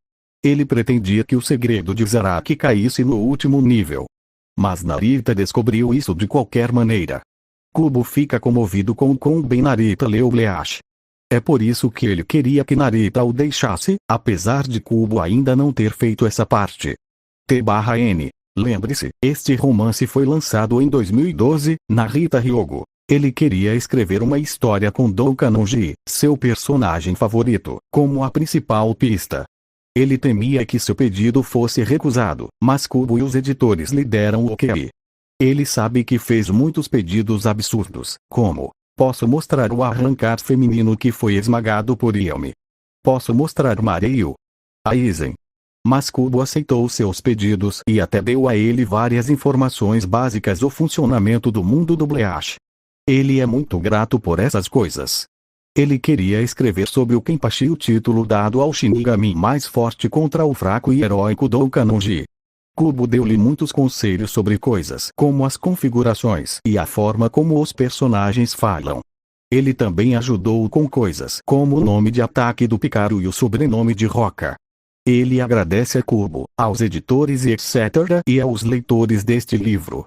Ele pretendia que o segredo de Zaraki caísse no último nível. Mas Narita descobriu isso de qualquer maneira. Kubo fica comovido com o quão bem Narita leu Bleach. É por isso que ele queria que Narita o deixasse, apesar de Kubo ainda não ter feito essa parte. T/N. Lembre-se, este romance foi lançado em 2012, Narita Hyogo. Ele queria escrever uma história com Dom Kanonji, seu personagem favorito, como a principal pista. Ele temia que seu pedido fosse recusado, mas Kubo e os editores lhe deram o ok. Ele sabe que fez muitos pedidos absurdos, como: posso mostrar o arrancar feminino que foi esmagado por Yami. Posso mostrar Mareu. Aizen. Mas Kubo aceitou seus pedidos e até deu a ele várias informações básicas do funcionamento do mundo do Bleach. Ele é muito grato por essas coisas. Ele queria escrever sobre o Kenpachi, o título dado ao Shinigami mais forte contra o fraco e heróico Dom Kanonji. Kubo deu-lhe muitos conselhos sobre coisas como as configurações e a forma como os personagens falam. Ele também ajudou com coisas como o nome de ataque do Picaro e o sobrenome de Roca. Ele agradece a Kubo, aos editores e etc. e aos leitores deste livro,